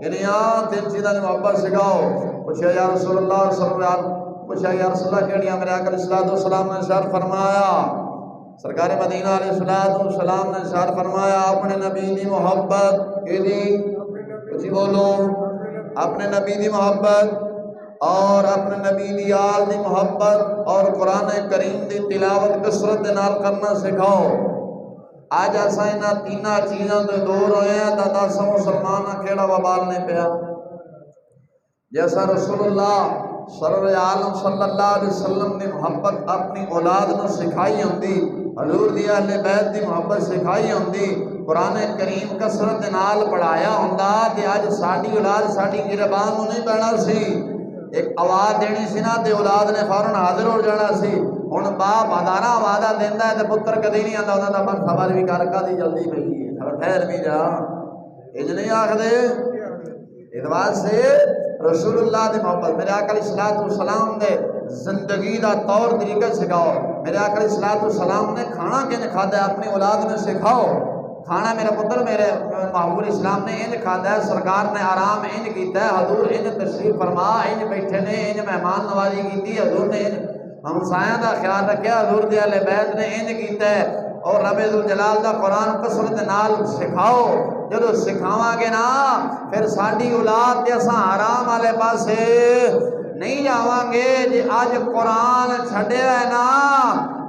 کنیاں 3 چیزاں دی محبت سکھاؤ پوچھا یا رسول اللہ صلی اللہ علیہ وسلم پوچھا یا رسول اللہ کیڑیاں میرے آقا علیہ السلام نے ارشاد فرمایا سرکار مدینہ علیہ السلام نے ارشاد فرمایا اپنے نبی دی محبت کی دی کچھ بولو اپنے نبی دی محبت اور اپنے نبی دی آل دی محبت اور قرآن کریم دی تلاوت کثرت دے نال کرنا سکھاؤ آج ایسا انہاں 3 چیزاں تو دور ہوئے ہیں تا دس مسلمان کیڑا وبال نہیں پیا جیسا رسول اللہ سرور عالم صلی اللہ علیہ وسلم نے محبت اپنی اولاد نو سکھائی ہوندی حضور دی اہل بیت دی محبت سکھائی ہوندی قرآن کریم کثرت دے نال پڑھایا ہوندا تے اج ساڈی اولاد ساڈی گربان نو نہیں پینا سی ایک آواز دینی سی نا تے اولاد نے فوراً حاضر ہو جانا سی ہن باپ ہزاراں آوازاں دیندا ہے تے پتر کدی نہیں آندا انہاں دا من خبر بھی کر دی جلدی پئی ہے تھوڑا ٹھہر بھی جا اج نہیں آکھدے اس واسطے رسول اللہ دی محبت میرے آقا علیہ السلام نے زندگی دا طور طریقہ سکھاؤ میرے آقا علیہ السلام نے کھانا کن کھادا ہے اپنی اولاد نے سکھاؤ کھانا میرا پتر میرے محبوب اسلام نے انج کھادا ہے سرکار نے آرام انج کیتا ہے حضور انج تشریف فرما انج بیٹھے نے انج مہمان نوازی کیتی حضور نے ہمسایاں دا خیال رکھیا حضور دے اہل بیت نے انج کیتا ہے اور رب ذوالجلال دا قرآن کثرت نال سکھاؤ جدو سکھاواں گے نا پھر ساڈی اولاد تے اساں حرام والے پاسے نہیں جاواں گے جے اج قرآن چھڈیا ہے نا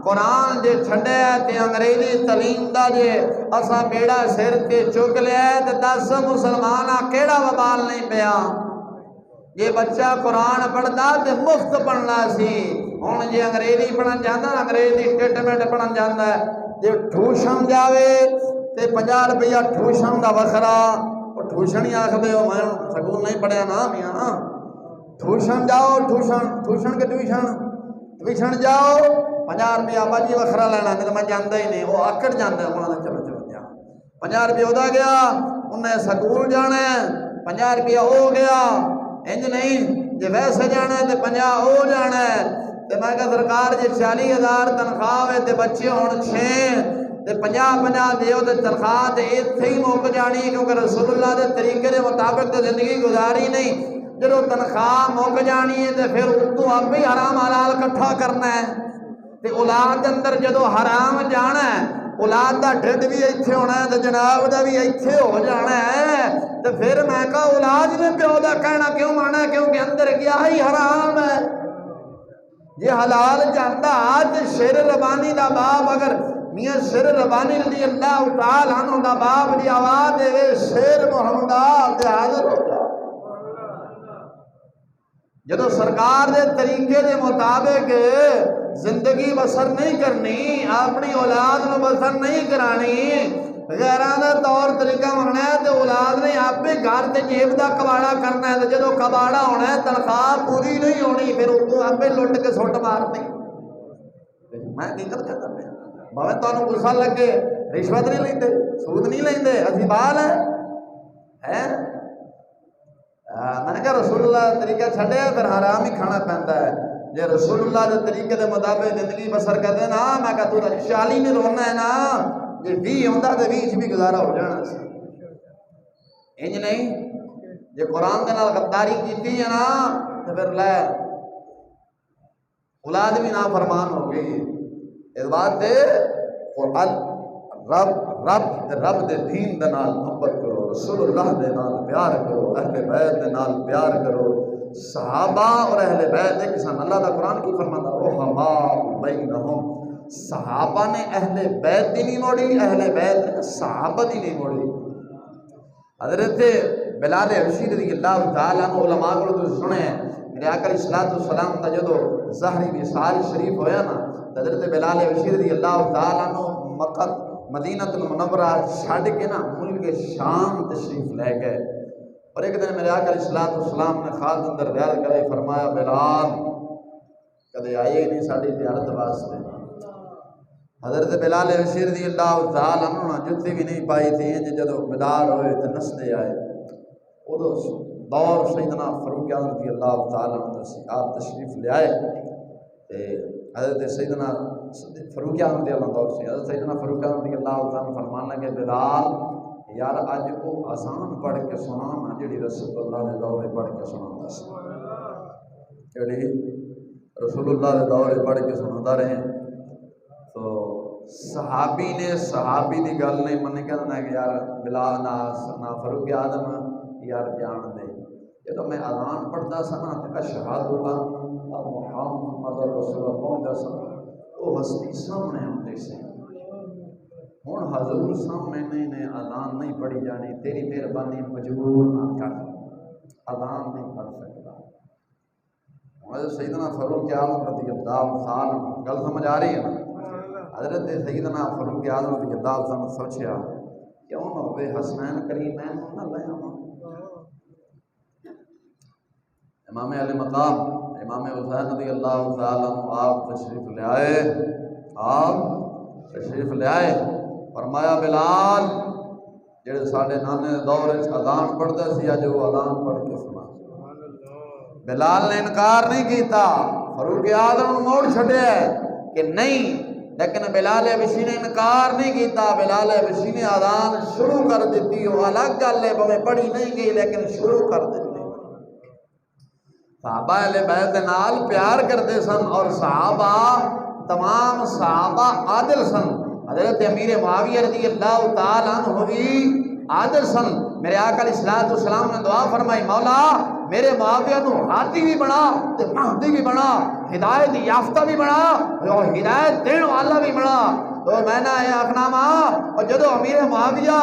قرآن جے چھڈیا ہے تے انگریزی تعلیم دا جے اساں بیڑا سر تے چک لیا ہے تے 10 مسلماناں کیڑا وبال نہیں پیا جے بچہ قرآن پڑھدا تے مفت پڑھنا سی ہن جے انگریزی پڑھن جاندا انگریزی اسٹیٹمنٹ پڑھن جاندا ہے جے ٹیوشن جاوے تے 50 روپیہ ٹیوشن دا وکھرا او ٹیوشن ہی آکھدے ہو میں سکول نہیں پڑھیا نا میاں ٹیوشن جاؤ ٹیوشن کے ٹیوشن جاؤ 50 روپیہ باجی وکھرا لینا نہیں تو میں جاندا ہی نہیں وہ آکڑ جاندا ہے انہاں نے چلو جا 50 روپیہ ادا گیا انہیں سکول جانا ہے 50 روپیہ ہو گیا انج نہیں جے ویسے جانا ہے تے 50 ہو جانا ہے تے میں کہا سرکار جی 40,000 تنخواہ ہوئے تے بچے ہون 6 تے 50 دیو تے تنخواہ تے ایتھے ہی مک جانی، کیونکہ رسول اللہ دے طریقے دے مطابق تے زندگی گزاری نہیں۔ جدو تنخواہ مک جانی ہے تے پھر اتوں آپ ہی حرام حلال کٹھا کرنا ہے تے اولاد اندر جدو حرام جانا ہے، اولاد دا ڈھڈ بھی ایتھے ہونا ہے تے جناب دا بھی ایتھے ہو جانا ہے، تے پھر میں کہا اولاد نے پیو دا کہنا کیوں مانا ہے؟ کیونکہ اندر گیا ہی حرام ہے۔ یہ حلال جاندا تے شیر ربانی دا باب اگر میاں شیر ربانی رضی اللہ تعالی عنہ دا باب دی آواز دے شیر محمد تے حاضر ہو جا۔ جدو سرکار دے طریقے دے مطابق زندگی بسر نہیں کرنی، اپنی اولاد نو بسر نہیں کرانی، غیران دا طور طریقہ ہونا ہے تو اولاد نے آپ پہ گھر تے جیب دا کباڑا کرنا ہے، تو جدو کباڑا ہونا ہے تنخواہ پوری نہیں ہونی، پھر اتوں آپ پہ لٹ کے سٹ مارنی۔ میں حقیقت کہتا پہ بھاویں تانوں غصہ لگے، رشوت نہیں لیندے، سود نہیں لیندے، اسی بال ہے میں نے کہا رسول اللہ طریقہ چھڑے پھر حرام ہی کھانا پہنتا ہے۔ جے رسول اللہ دے طریقے دے مطابق زندگی بسر کرتے نا، میں کہا تو 40 میں رونا ہے نا، جے 20 ہوندہ تے 20 بھی گزارا ہو جانا سی۔ انج نہیں جے قرآن دے نال غداری کیتی ہے نا تے پھر لے اولاد بھی نافرمان ہو گئی۔ اس بات تے قرآن رب دے دین دے نال محبت کرو، رسول اللہ دے نال پیار کرو، اہل بیت دے نال پیار کرو، صحابہ اور اہل بیت ایک سن۔ اللہ دا قرآن کی فرماتا رحماء بینہم، صحابہ نے اہل بیت دی نہیں موڑی، اہل بیت نے صحابہ دی نہیں موڑی۔ حضرت بلال حبشی رضی اللہ تعالیٰ عنہ علماء کو تو سنے ہیں، میرے آقا علیہ السلام دا جدو ظہری وصال شریف ہویا نا، حضرت بلال حبشی رضی اللہ تعالیٰ عنہ مکہ مدینہ المنورہ چھڑ کے نا ملک شام تشریف لے گئے، اور ایک دن میرے آقا علیہ السلام نے خاص اندر بیان کرے فرمایا بلال کدے آئے نہیں ساڑی زیارت واسطے۔ حضرت بلال حبشی رضی اللہ تعالیٰ عنہ جتی بھی نہیں پائی تھی، انج جدو بلال ہوئے تو نسدے آئے، ادو دور سیدنا فاروق اعظم رضی اللہ تعالیٰ عنہ آپ تشریف لے آئے، حضرت سیدنا فاروق اعظم رضی اللہ دور سے حضرت سیدنا فاروق اعظم رضی اللہ تعالیٰ فرمان لگے بلال یار اج کو اذان پڑھ کے سنانا جڑی رسول اللہ دے دور پڑھ کے سناتا سی، جڑی رسول اللہ دے دور پڑھ کے سناتا رہے۔ تو صحابی نے صحابی دی گل نہیں منی، کہنا ہے کہ یار بلال نہ فاروق اعظم یار جان دے، یہ تو میں اذان پڑھتا سنا تے اشہد ان محمد رسول اللہ پہنچتا سنا، وہ ہستی سامنے ہوندی سی، ہن حضور سامنے نہیں اذان نہیں پڑھی جانی، تیری مہربانی مجبور نہ کر، اذان نہیں پڑھ سکتا۔ حضرت سیدنا فاروق اعظم رضی اللہ تعالیٰ گل سمجھ آ رہی ہے نا؟ حضرت سیدنا فاروق اعظم رضی اللہ تعالیٰ سوچیا کیوں نہ ہوئے حسنین کریمین نہ لے آواں۔ امام علی مقام امام حسین رضی اللہ تعالیٰ آپ تشریف لے آئے، آپ تشریف لے آئے، فرمایا بلال جڑے ساڑھے نانے دور اذان پڑھتے سی اج وہ اذان پڑھ کے سنا۔ بلال نے انکار نہیں کیتا، فاروق اعظم موڑ چھڑے کہ نہیں، لیکن بلال حبشی نے انکار نہیں کیتا، بلال حبشی نے اذان شروع کر دیتی، وہ الگ گل ہے بھویں پڑھی نہیں گئی لیکن شروع کر دیتی۔ صحابہ اہل بیت نال پیار کرتے سن، اور صحابہ تمام صحابہ عادل سن۔ حضرت امیر معاویہ رضی اللہ تعالیٰ عنہ بھی عادل سن۔ میرے آقا علیہ السلام نے دعا فرمائی مولا میرے معاویہ نو ہادی بھی بنا تے مہدی بھی بنا، ہدایت یافتہ بھی بنا اور ہدایت دین والا بھی بنا۔ تو میں نے آخنا اور جدو امیر معاویہ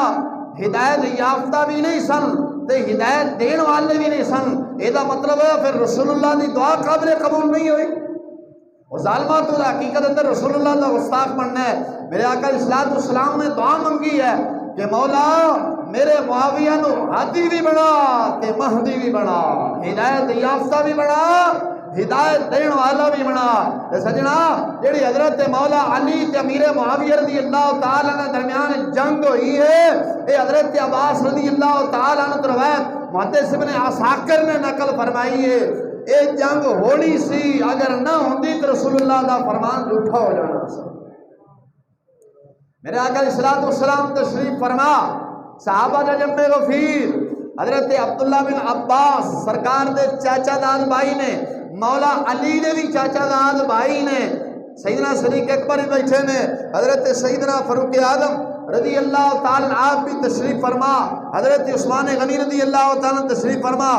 ہدایت یافتہ بھی نہیں سن تے ہدایت دین والے بھی نہیں سن، یہ مطلب ہے پھر رسول اللہ کی دعا قابل قبول نہیں ہوئی۔ وہ ظالمہ تو حقیقت اندر رسول اللہ کا گستاخ بننا ہے۔ میرے آقا علیہ السلام نے دعا منگی ہے کہ مولا میرے معاویہ نو ہادی بھی بنا تے مہدی بھی بنا، ہدایت یافتہ بھی بنا، ہدایت دین والا بھی بنا۔ سجنا جڑی حضرت مولا علی تے امیر معاویہ رضی اللہ تعالیٰ عنہ درمیان جنگ ہوئی ہے، اے حضرت عباس رضی اللہ تعالیٰ عنہ روایت محدث ابن عساکر نے نقل فرمائی ہے اے جنگ ہونی سی، اگر نہ ہوندی تو رسول اللہ دا فرمان جھوٹا ہو جانا سی۔ میرے آقا علیہ السلام تشریف فرما، صحابہ جم غفیر حضرت عبداللہ بن عباس سرکار دے چاچا داد بھائی نے، مولا علی دے بھی چاچا داد بھائی نے، سیدنا صدیق اکبر بیٹھے نے، حضرت سیدنا فاروق اعظم رضی اللہ تعالیٰ آپ بھی تشریف فرما، حضرت عثمان غنی رضی اللہ تعالیٰ تشریف فرما،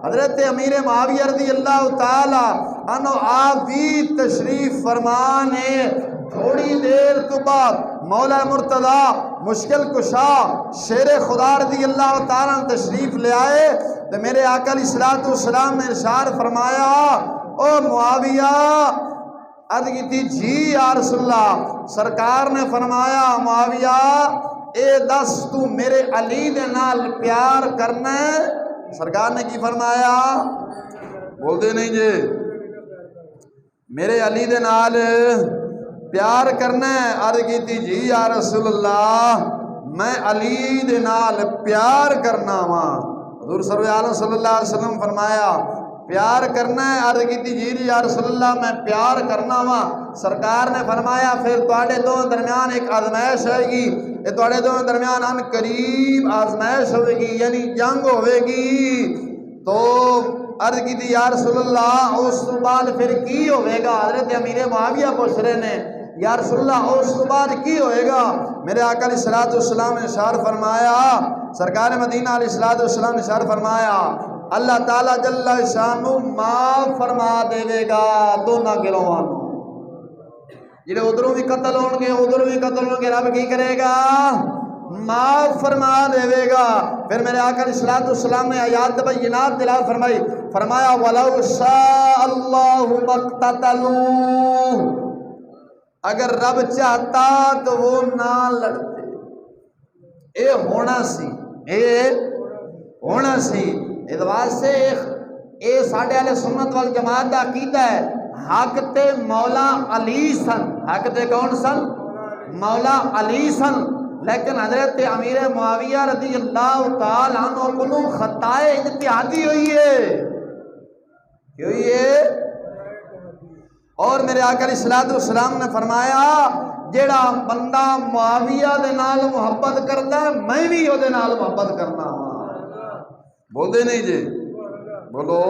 حضرت امیر معاویہ رضی اللہ تعالیٰ عنہ آپ بھی تشریف فرمانے۔ تھوڑی دیر تو بعد مولا مرتضیٰ مشکل کشا شیر خدا رضی اللہ تعالیٰ تشریف لے آئے تو میرے آقا علیہ السلام نے ارشاد فرمایا، او معاویہ، عرض کی تھی جی یا رسول اللہ، سرکار نے فرمایا معاویہ اے دس تو میرے علی دے نال پیار کرنا ہے؟ سرکار نے کی فرمایا؟ بول دے نہیں جی، میرے علی دے نال پیار کرنا ہے؟ عرض کی تھی جی یا رسول اللہ، میں علی دے نال پیار کرنا وا۔ حضور صلی اللہ علیہ وسلم فرمایا پیار کرنا ہے؟ عرض کی تھی جی یا رسول اللہ میں پیار کرنا وا۔ سرکار نے فرمایا پھر تواڈے دونوں درمیان ایک آزمائش آئے گی، یہ تواڈے دونوں درمیان ان قریب آزمائش ہوئے گی، یعنی جنگ ہوئے گی۔ تو عرض کی تھی یا رسول اللہ اس بعد پھر کی ہوئے گا؟ حضرت امیر معاویہ پوچھ رہے نے یا رسول اللہ اس بعد کی ہوئے گا؟ میرے آقا علیہ السلام نے ارشاد فرمایا، سرکار مدینہ علیہ السلام نے ارشاد فرمایا اللہ تعالیٰ جل شانہ معاف فرما دے گا دونوں گروہاں، جڑے ادھروں بھی قتل ہون گے ادھروں بھی قتل ہون گے، رب کی کرے گا؟ معاف فرما دے گا۔ پھر میرے آقا علیہ السلام نے آیات بینات تلاوت فرمائی، فرمایا وَلَوْ شَاءَ اللَّهُ مَقْتَتَلُوا، اگر رب چاہتا تو وہ نہ لڑتے۔ اے ہونا سی، اے ہونا سی۔ اس واسطے اے ساڈے اہل سنت والجماعت دا عقیدہ ہے، حق تے مولا علی سن۔ حق تے کون سن؟ مولا علی سن۔ لیکن حضرت امیر معاویہ رضی اللہ تعالی عنہ کو خطائے اجتہادی ہوئی ہے، کیوں ہوئی ہے؟ اور میرے آقا علیہ السلام نے فرمایا جیڑا بندہ معاویہ دے نال محبت کرتا ہے میں بھی وہ دے نال محبت کرنا ہوں۔ بول دے نہیں جی، بولو۔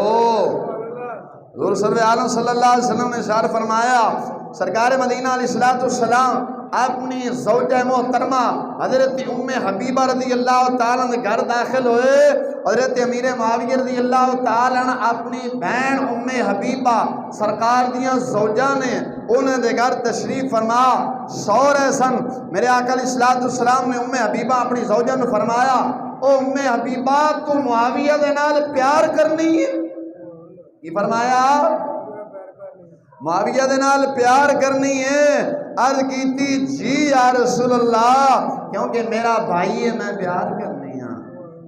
حضور صلی اللہ علیہ وسلم نے ارشاد فرمایا، سرکار مدینہ علیہ السلام اپنی زوجہ محترمہ حضرت ام حبیبہ رضی اللہ تعالیٰ نے گھر داخل ہوئے، حضرت امیر معاویہ رضی اللہ تعالیٰ نے اپنی بہن ام حبیبہ سرکار دیاں زوجہ نے انہیں دے گھر تشریف فرما سو رہے سن۔ میرے آقا علیہ السلام نے ام حبیبہ اپنی زوجہ نے فرمایا، او ام حبیبہ تو معاویہ دے نال پیار کرنی ہے؟ کی فرمایا؟ معاویہ دے نال پیار کرنی ہے؟ عرض کی تھی جی یا رسول اللہ، کیونکہ میرا بھائی ہے میں پیار کرنی ہاں۔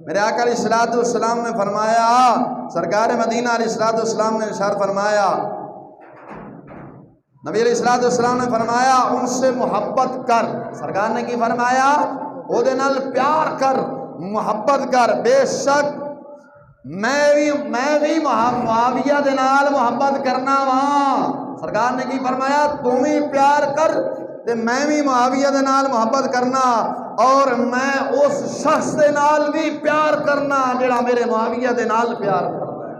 میرے آقا علیہ السلام نے فرمایا، سرکار مدینہ علیہ السلام نے ارشاد فرمایا، نبی علیہ السلام نے فرمایا ان سے محبت کر۔ سرکار نے کی فرمایا؟ او دے نال پیار کر، محبت کر۔ بے شک میں بھی معاویہ دے نال محبت کرنا وہاں۔ سرکار نے کی فرمایا تم ہی پیار کر تے میں بھی معاویہ دے نال محبت کرنا، اور میں اس شخص دے نال بھی پیار کرنا جڑا میرے معاویہ دے نال پیار کرنا ہے۔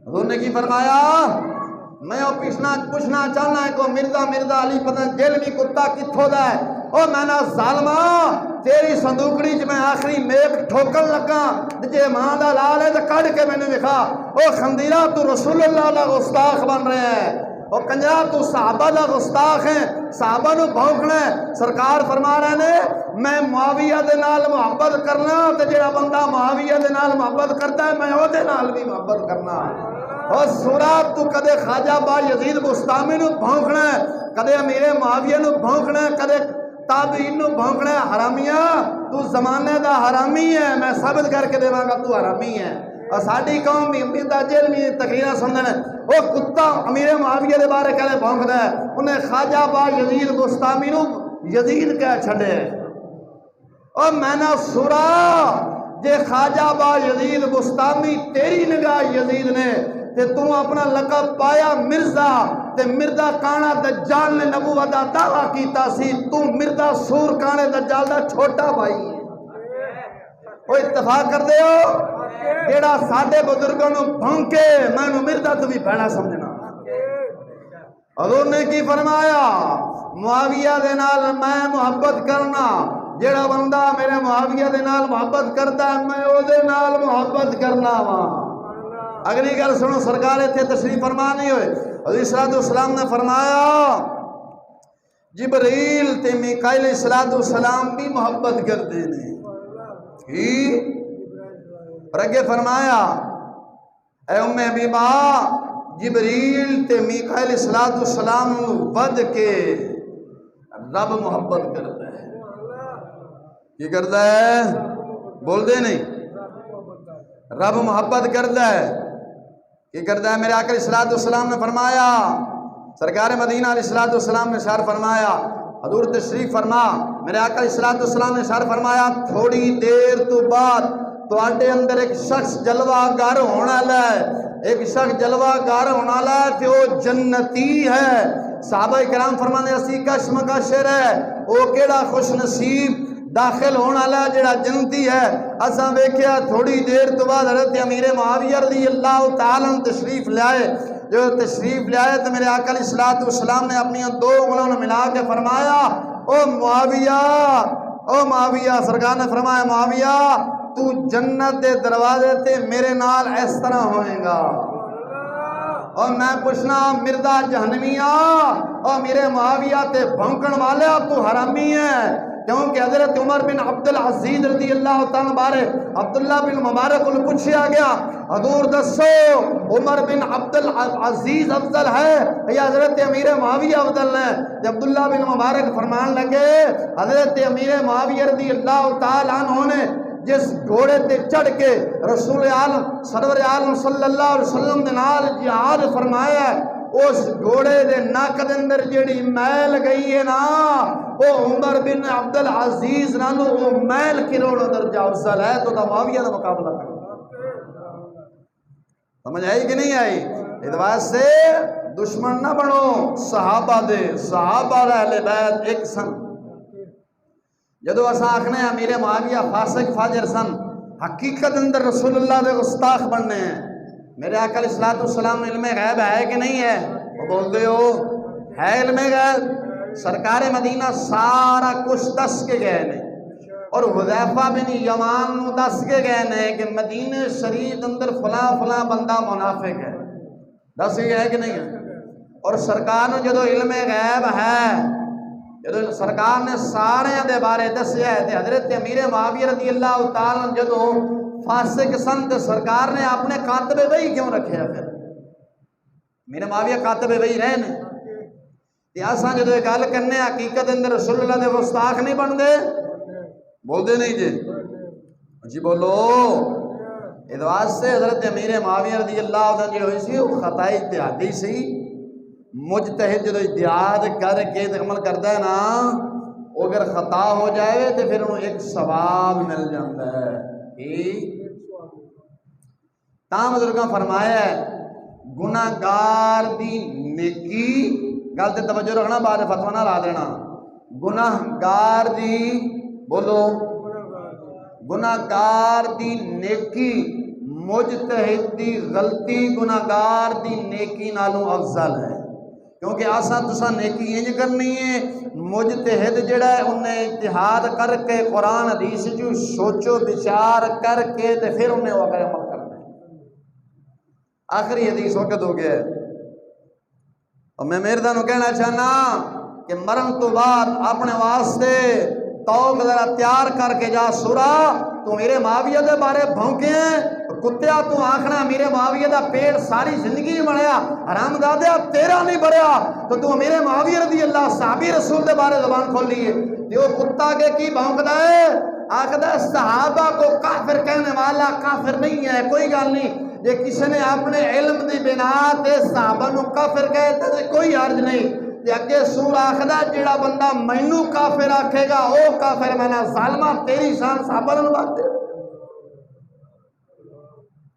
حضور نے کی فرمایا میں وہ پوچھنا چاہنا ہے کہ مرزا علی پتہ جیل بھی کتا کتھوں دا ہے؟ او میں نا ظالمہ تیری صندوقڑی میں آخری میک ٹھوکن لگا جے ماں دا لال ہے تو کڑ کے میں نے دکھا۔ او خندیرہ تو رسول اللہ دا گستاخ بن رہے ہیں، او کنجرا تو صحابہ دا گستاخ ہیں، صحابہ نو بھونکنا ہے۔ سرکار فرما رہے نے میں معاویہ دے نال محبت کرنا تے جڑا بندہ معاویہ دے نال محبت کرتا ہے میں او دے نال بھی محبت کرنا۔ اور سورا تو کدے خواجہ با یزید بستامی نو بھونکنا ہے، کدے امیر معاویہ نو بھونکنا ہے، کدے تابعین نو بھونکنا ہے۔ حرامیہ تو زمانے دا حرامی ہے، میں ثابت کر کے دیواں گا تو حرامی ہے۔ اور ساڈی قوم بھی امید جیل میں تقریرا سندن ہے، وہ کتا امیر معاویہ دے بارے کہلے بھونکدا ہے، انہیں خواجہ با یزید بستامی نو یزید کہہ چھڑے۔ اور میں نہ سورا جے خواجہ با یزید بستامی تیری نگاہ یزید نے تے تو اپنا لقب پایا مرزا تے مرزا کانا دجال نے نبوت دا دعویٰ کیتا سی، تو مرزا سور کانے دجال دا چھوٹا بھائی ہے۔ وہ اتفاق کر دے ہو جیڑا ساڈے بزرگوں نو بھونکے میں نو مرزا تو بھی بھڑا سمجھنا۔ حضور نے کی فرمایا معاویہ دے نال میں محبت کرنا، جیڑا بندہ میرے معاویہ دے نال محبت کرتا ہے میں او دے نال محبت کرنا وا۔ اگلی گل سنو، سرکار اتنے تشریف فرما نہیں ہوئے، حضور صلی اللہ علیہ وسلم نے فرمایا جبریل تے میکائیل علیہ السلام بھی محبت کرتے ہیں اور اگے فرمایا اے ام حبیبہ جبریل تے میکائیل علیہ السلام ود کے رب محبت کرتا ہے۔ کی کرتا ہے؟ بول دے نہیں، رب محبت کرتا ہے۔ کی کرتا ہے؟ میرے آقا علیہ السلام نے فرمایا، سرکار مدینہ علیہ السلام نے اشار فرمایا، حضور تشریف فرما، میرے آقا علیہ السلام نے اشار فرمایا تھوڑی دیر تو بعد تواڈے اندر ایک شخص جلوہ گر ہونا ہے، ایک شخص جلوہ گر ہونا ہے تے وہ جنتی ہے۔ صحابہ کرام فرمانے اسی کشم کا شر ہے، وہ کیڑا خوش نصیب داخل ہونا ہے جڑا جنتی ہے۔ اساں ویکھیا تھوڑی دیر تو بعد حضرت امیر معاویہ رضی اللہ تعالیٰ تشریف لے آئے، جو تشریف لے آئے تو میرے آقا علیہ السلام نے اپنی دو انگلیوں ملا کے فرمایا او معاویہ، سرکار نے فرمایا معاویہ تو جنت دے دروازے تے میرے نال اس طرح ہوئے گا۔ اور میں پوچھنا مرزا جہنمیہ اور میرے معاویہ تے بھونکن والے تو حرامی ہے، کیونکہ حضرت عمر بن عبد العزیز رضی اللہ تعالیٰ بارے عبداللہ بن مبارک کو پوچھا گیا حضور دسو عمر بن عبد العزیز افضل ہے یا حضرت امیر معاویہ افضل ہے؟ جب عبداللہ بن مبارک فرمان لگے حضرت امیر معاویہ رضی اللہ تعالیٰ عنہ نے جس گھوڑے تے چڑھ کے رسول عالم سرور عالم صلی اللہ علیہ وسلم دے نال جہاد فرمایا اس گھوڑے دے ناک دے اندر جیڑی میل گئی ہے نا وہ عمر بن عبد العزیز نالو وہ میل کروڑوں درجہ افضل ہے، تو معاویہ دا مقابلہ کرو۔ سمجھ آئی کہ نہیں آئی؟ اس واسطے دشمن نہ بنو صحابہ دے، صحابہ اہل بیت ایک سن۔ جدو اساں آکھنے امیر معاویہ فاسق فاجر سن، حقیقت اندر رسول اللہ دے گستاخ بننے ہیں۔ میرے آقا علیہ السلام علم غیب ہے کہ نہیں ہے؟ وہ بول دے ہو ہے علم غیب؟ سرکار مدینہ سارا کچھ دس کے گئے نے، اور حذیفہ بن یمان نو دس کے گئے نے کہ مدینہ شریف اندر فلاں فلاں بندہ منافق ہے، دس کے ہے کہ نہیں ہے؟ اور سرکار نے جدو علم غیب ہے، جدو سرکار نے سارے دے بارے دسیا ہے، حضرت امیر معاویہ رضی اللہ تعالیٰ جدو فاسق سن تے سرکار نے اپنے کاتب وحی کیوں رکھے ہیں؟ پھر میرے معاویہ کاتب وحی رہے نے تے اساں جدو یہ گل کرنے حقیقت اندر رسول اللہ دے گستاخ نہیں بن دے؟ بول دے نہیں جی بولو۔ اس واسطے حضرت امیر معاویہ رضی اللہ عنہ جو ہوئی سی وہ خطا اجتہادی سی، مجتہد جدو اجتہاد کر کے عمل کرتا ہے نا وہ اگر خطا ہو جائے تو پھر انہوں ایک ثواب مل جاتا ہے۔ تاں بزرگاں فرمایا ہے گناہگار دی نیکی، گل تے توجہ رکھنا بعد فتویٰ نہ لا دینا، گناہگار دی بولو گناہگار دی نیکی مجتہد دی غلطی گناہگار دی نیکی نالوں افضل ہے، کیونکہ آسان تساں نیکی انج کرنی ہے، مجتہد جڑا ہے انہیں اجتہاد کر کے قرآن حدیث جو سوچو بچار کر کے تے پھر انہیں وہ اگر عمل کرنا ہے۔ آخری حدیث وقت ہو گیا ہے اور میں میرے نو کہنا چاہنا کہ مرن تو بعد اپنے واسطے توق ذرا تیار کر کے جا سورا تو میرے معاویہ دے بارے بھونکے ہیں کتیا تو آخنا میرے معاویہ دا پیڑ ساری زندگی نہیں بڑھیا، حرام دادیا تیرا نہیں بڑھیا تو میرے معاویہ رضی اللہ صحابی رسول دے بارے زبان کھول لیے وہ کتا کے کی بھونکتا ہے؟ آخدہ صحابہ کو کافر کہنے والا کافر نہیں ہے، کوئی گل نہیں، جے کسی نے اپنے علم دی بنا تے صحابہ نو کافر کہتا ہے کوئی حرج نہیں، تے اگے سور آخدہ جڑا بندہ مینو کافر آکھے گا او کافر، میں نے ظالمہ تیری شان صحابہ نو بات دے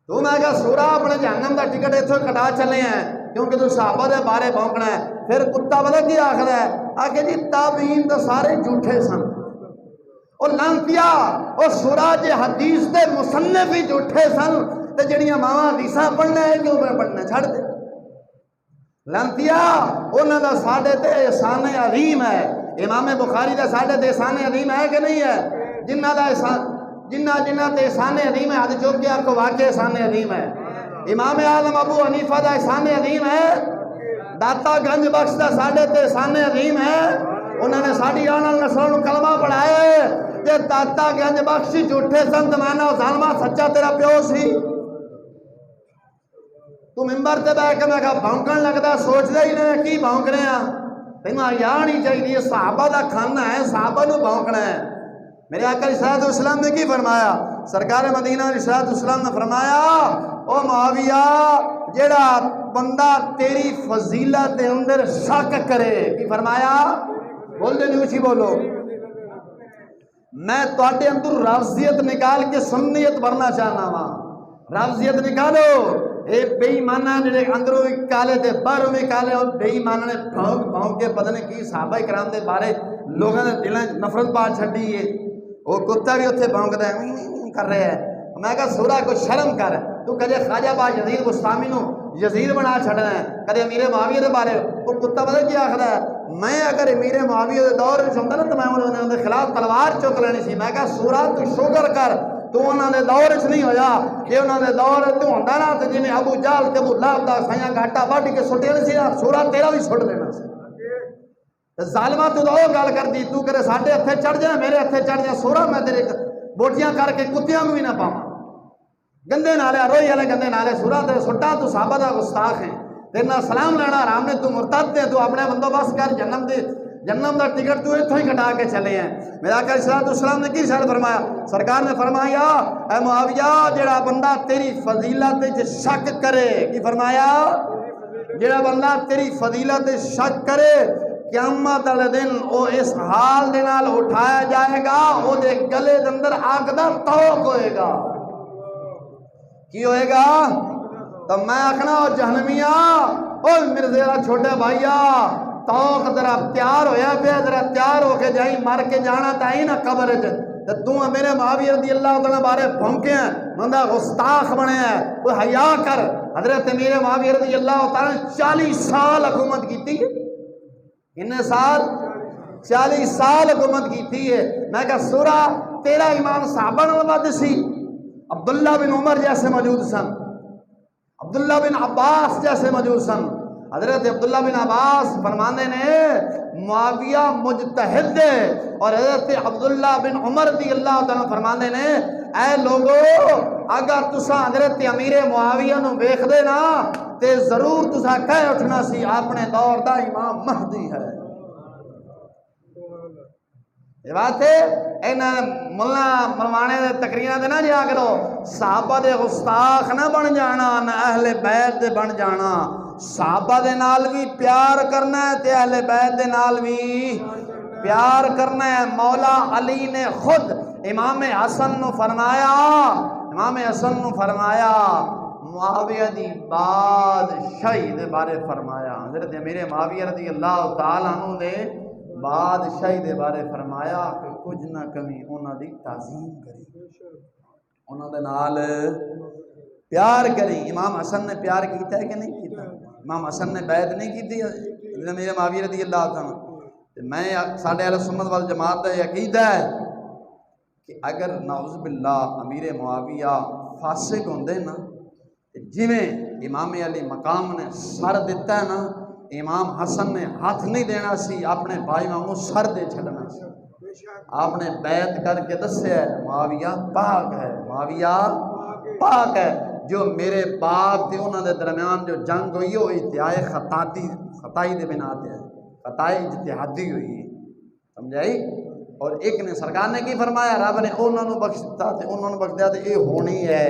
تو میں کہا سورا اپنے جہنم دا ٹکٹ اتوں کٹا چلے ہیں کیونکہ تو صحابہ دے بارے بھونکنا ہے. پھر کتا پتہ کی آخر ہے آگے جی تابعین تو سارے جھوٹے سن. اور لانتیا اور سورا جی حدیث دے مصنف بھی جھوٹے سن تے جڑیاں ماواں حدیثاں پڑھنا ہے کیوں پڑھنا چھڑ دے. لانتیا انہاں دا ساڈے تے احسان عظیم ہے. امام بخاری دا ساڈے تے احسان عظیم ہے کہ نہیں ہے؟ جنہ دا احسان جنہ تے احسان عظیم ہے حد چوک کے آپ کو واقع احسان عظیم ہے. امام اعظم ابو حنیفہ دا احسان عظیم ہے. داتا گنج بخش دا ساڈے تے احسان عظیم ہے. انہوں نے ساڈی آن والی نسل نوں کلمہ پڑھایا ہے کہ داتا گنج بخش جھوٹے سن زمانہ ظالمہ سچا تیرا پیو سی. تو ممبر تے بیٹھ کے میں کہا بھونکن لگتا سوچ دے ہی نہیں کی بھونک رہے ہیں. تینوں حیا نہیں چاہیے. صحابہ دا کھانا ہے صحابہ نوں بھونکنا ہے. میرے آقا علیہ الصلوۃ والسلام نے کی فرمایا؟ سرکار مدینہ علیہ الصلوۃ والسلام نے فرمایا او معاویہ جیڑا بندہ تیری فضیلت دے اندر شک کرے. کی فرمایا؟ بول دے نیوچی بولو. میں تواڈے اندر رافضیت نکال کے سنیت بھرنا چاہنا وا. رافضیت نکالو. اے بے ایمانہ جڑے اندروں بھی کالے تے باہروں بھی کالے اور بے ایمانہ نے بھونک بھونک کے پتہ نہیں کی صحابہ کرام دے بارے لوگوں نے دلاں نفرت پا چھڈی ہے. وہ کتا بھی اتنے بھونکتا ہے کر رہے ہیں. میں کہا سورا کو شرم کر. تو کدے خواجہ با یزید بستامی نو یزید بنا چھڑنا ہے کدے امیر معاویہ دے بارے. وہ کتا پتہ کیا آخر ہے میں اگر امیر معاویہ دے دور وچ ہوندا نا تو میں انہاں دے خلاف تلوار چک لینی سی. میں کہا سورا تو شکر کر تو انہاں دے دور وچ نہیں ہویا. کہ انہاں دے دور تو ہوندا نا تے جویں ابو جہل تے ابو لہب دا سیاں گھاٹا وڈ کے سٹیا نہیں سی. سورا تیرا بھی سٹ دینا سی. ظالمہ تو او گل کر دی تو کرے ساڈے ہتھے چڑھ جائے میرے ہتھے چڑھ جائے. سورا میں تیرے بوٹیاں کر کے کتیاں بھی نہ پاواں. گندے نالے روئی والے گندے نالے سورا تے سٹا. تو صحابہ دا گستاخ ہے. تیرے نال سلام لینا حرام نے. تو مرتد ہے. تو اپنے بندوبست کر. جنم دا ٹکٹ تو اتوں ہی کٹا کے چلے ہیں. میرا آقا علیہ السلام نے کی ارشاد فرمایا؟ سرکار نے فرمایا اے معاویہ جڑا بندہ تیری فضیلت وچ شک کرے. کی فرمایا؟ جڑا بندہ تیری فضیلت وچ شک کرے قیامت والے دن او اس حال دے نال اٹھایا جائے گا. او دے گلے دے اندر آگ دا توق ہوئے گا. کی ہوئے گا؟ تو میں آخنا او جہنمیاں او میرے ذرا چھوٹے بھائیا توق ذرا تیار ہویا پیا. ذرا تیار ہو کے جائی مر کے جانا تائی نا قبر تو میرے معاویہ رضی اللہ تعالیٰ بارے بھونکے ہیں بندہ گستاخ بنے ہیں. وہ حیا کر. حضرت میرے معاویہ رضی اللہ تعالیٰ 40 سال حکومت کی تھی. کتنے سال؟ 40 سال حکومت کی تھی ہے. میں کہا سورا تیرا ایمان صحابہ نال ود سی. عبداللہ بن عمر جیسے موجود سن. عبداللہ بن عباس جیسے موجود سن. حضرت عبداللہ بن عباس فرماندے نے معاویہ مجتہد ہے. اور حضرت عبداللہ بن عمر رضی اللہ تعالیٰ فرماندے نے اے لوگو اگر تساں حضرت امیر معاویہ نو ویکھ دے نا تے ضرور تساں کہہ اٹھنا سی اپنے دور دا امام مہدی ہے. یہ بات ہے انہاں ملا ملوانے دے تقریراں دے نہ جا کرو. صحابہ دے گستاخ نہ بن جانا نہ اہل بیت دے بن جانا. صحابہ دے نال بھی پیار کرنا ہے تے اہل بیت دے نال بھی پیار کرنا ہے. مولا علی نے خود امام حسن نو فرمایا معاویہ دی بادشاہی دے بارے فرمایا. حضرت امیر معاویہ رضی اللہ تعالیٰ عنہ دے بادشاہی دے بارے فرمایا کہ کچھ نہ کمی انہاں دی تعظیم کری انہاں دے نال پیار کری. امام حسن نے پیار کیتا ہے کہ نہیں کیتا؟ امام حسن نے بیعت نہیں کی تھی امیر معاویہ رضی اللہ تعالیٰ. میں ساڈے اہل سنت وال جماعت کا عقیدہ ہے کہ اگر نعوذ باللہ امیر معاویہ فاسق ہوندے نا جویں امام علی مقام نے سر دیتا ہے نا امام حسن نے ہاتھ نہیں دینا سی اپنے بھائی ماموں سر دے چھڑنا سی. آپ نے بیعت کر کے دسیا ہے معاویہ پاک ہے. معاویہ پاک ہے. جو میرے باپ تے انہوں دے درمیان جو جنگ ہوئی وہ اتہائی خطائی دے بنا تے ہے. خطائی اجتہادی ہوئی ہے. سمجھائی؟ اور ایک نے سرکار نے کی فرمایا رب نے انہوں نے بخش دیتا تے انہوں نے بخش دیا تے یہ ہونی ہے.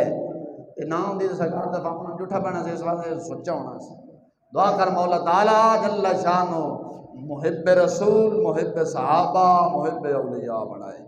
یہ نہ ہوندی تے سرکار دا اپنا جھوٹا پینا سے اس واسطے سوچا ہونا سی. دعا کر مولا تعالیٰ جل شانو محب رسول محب صحابہ محب اولیاء بنائے.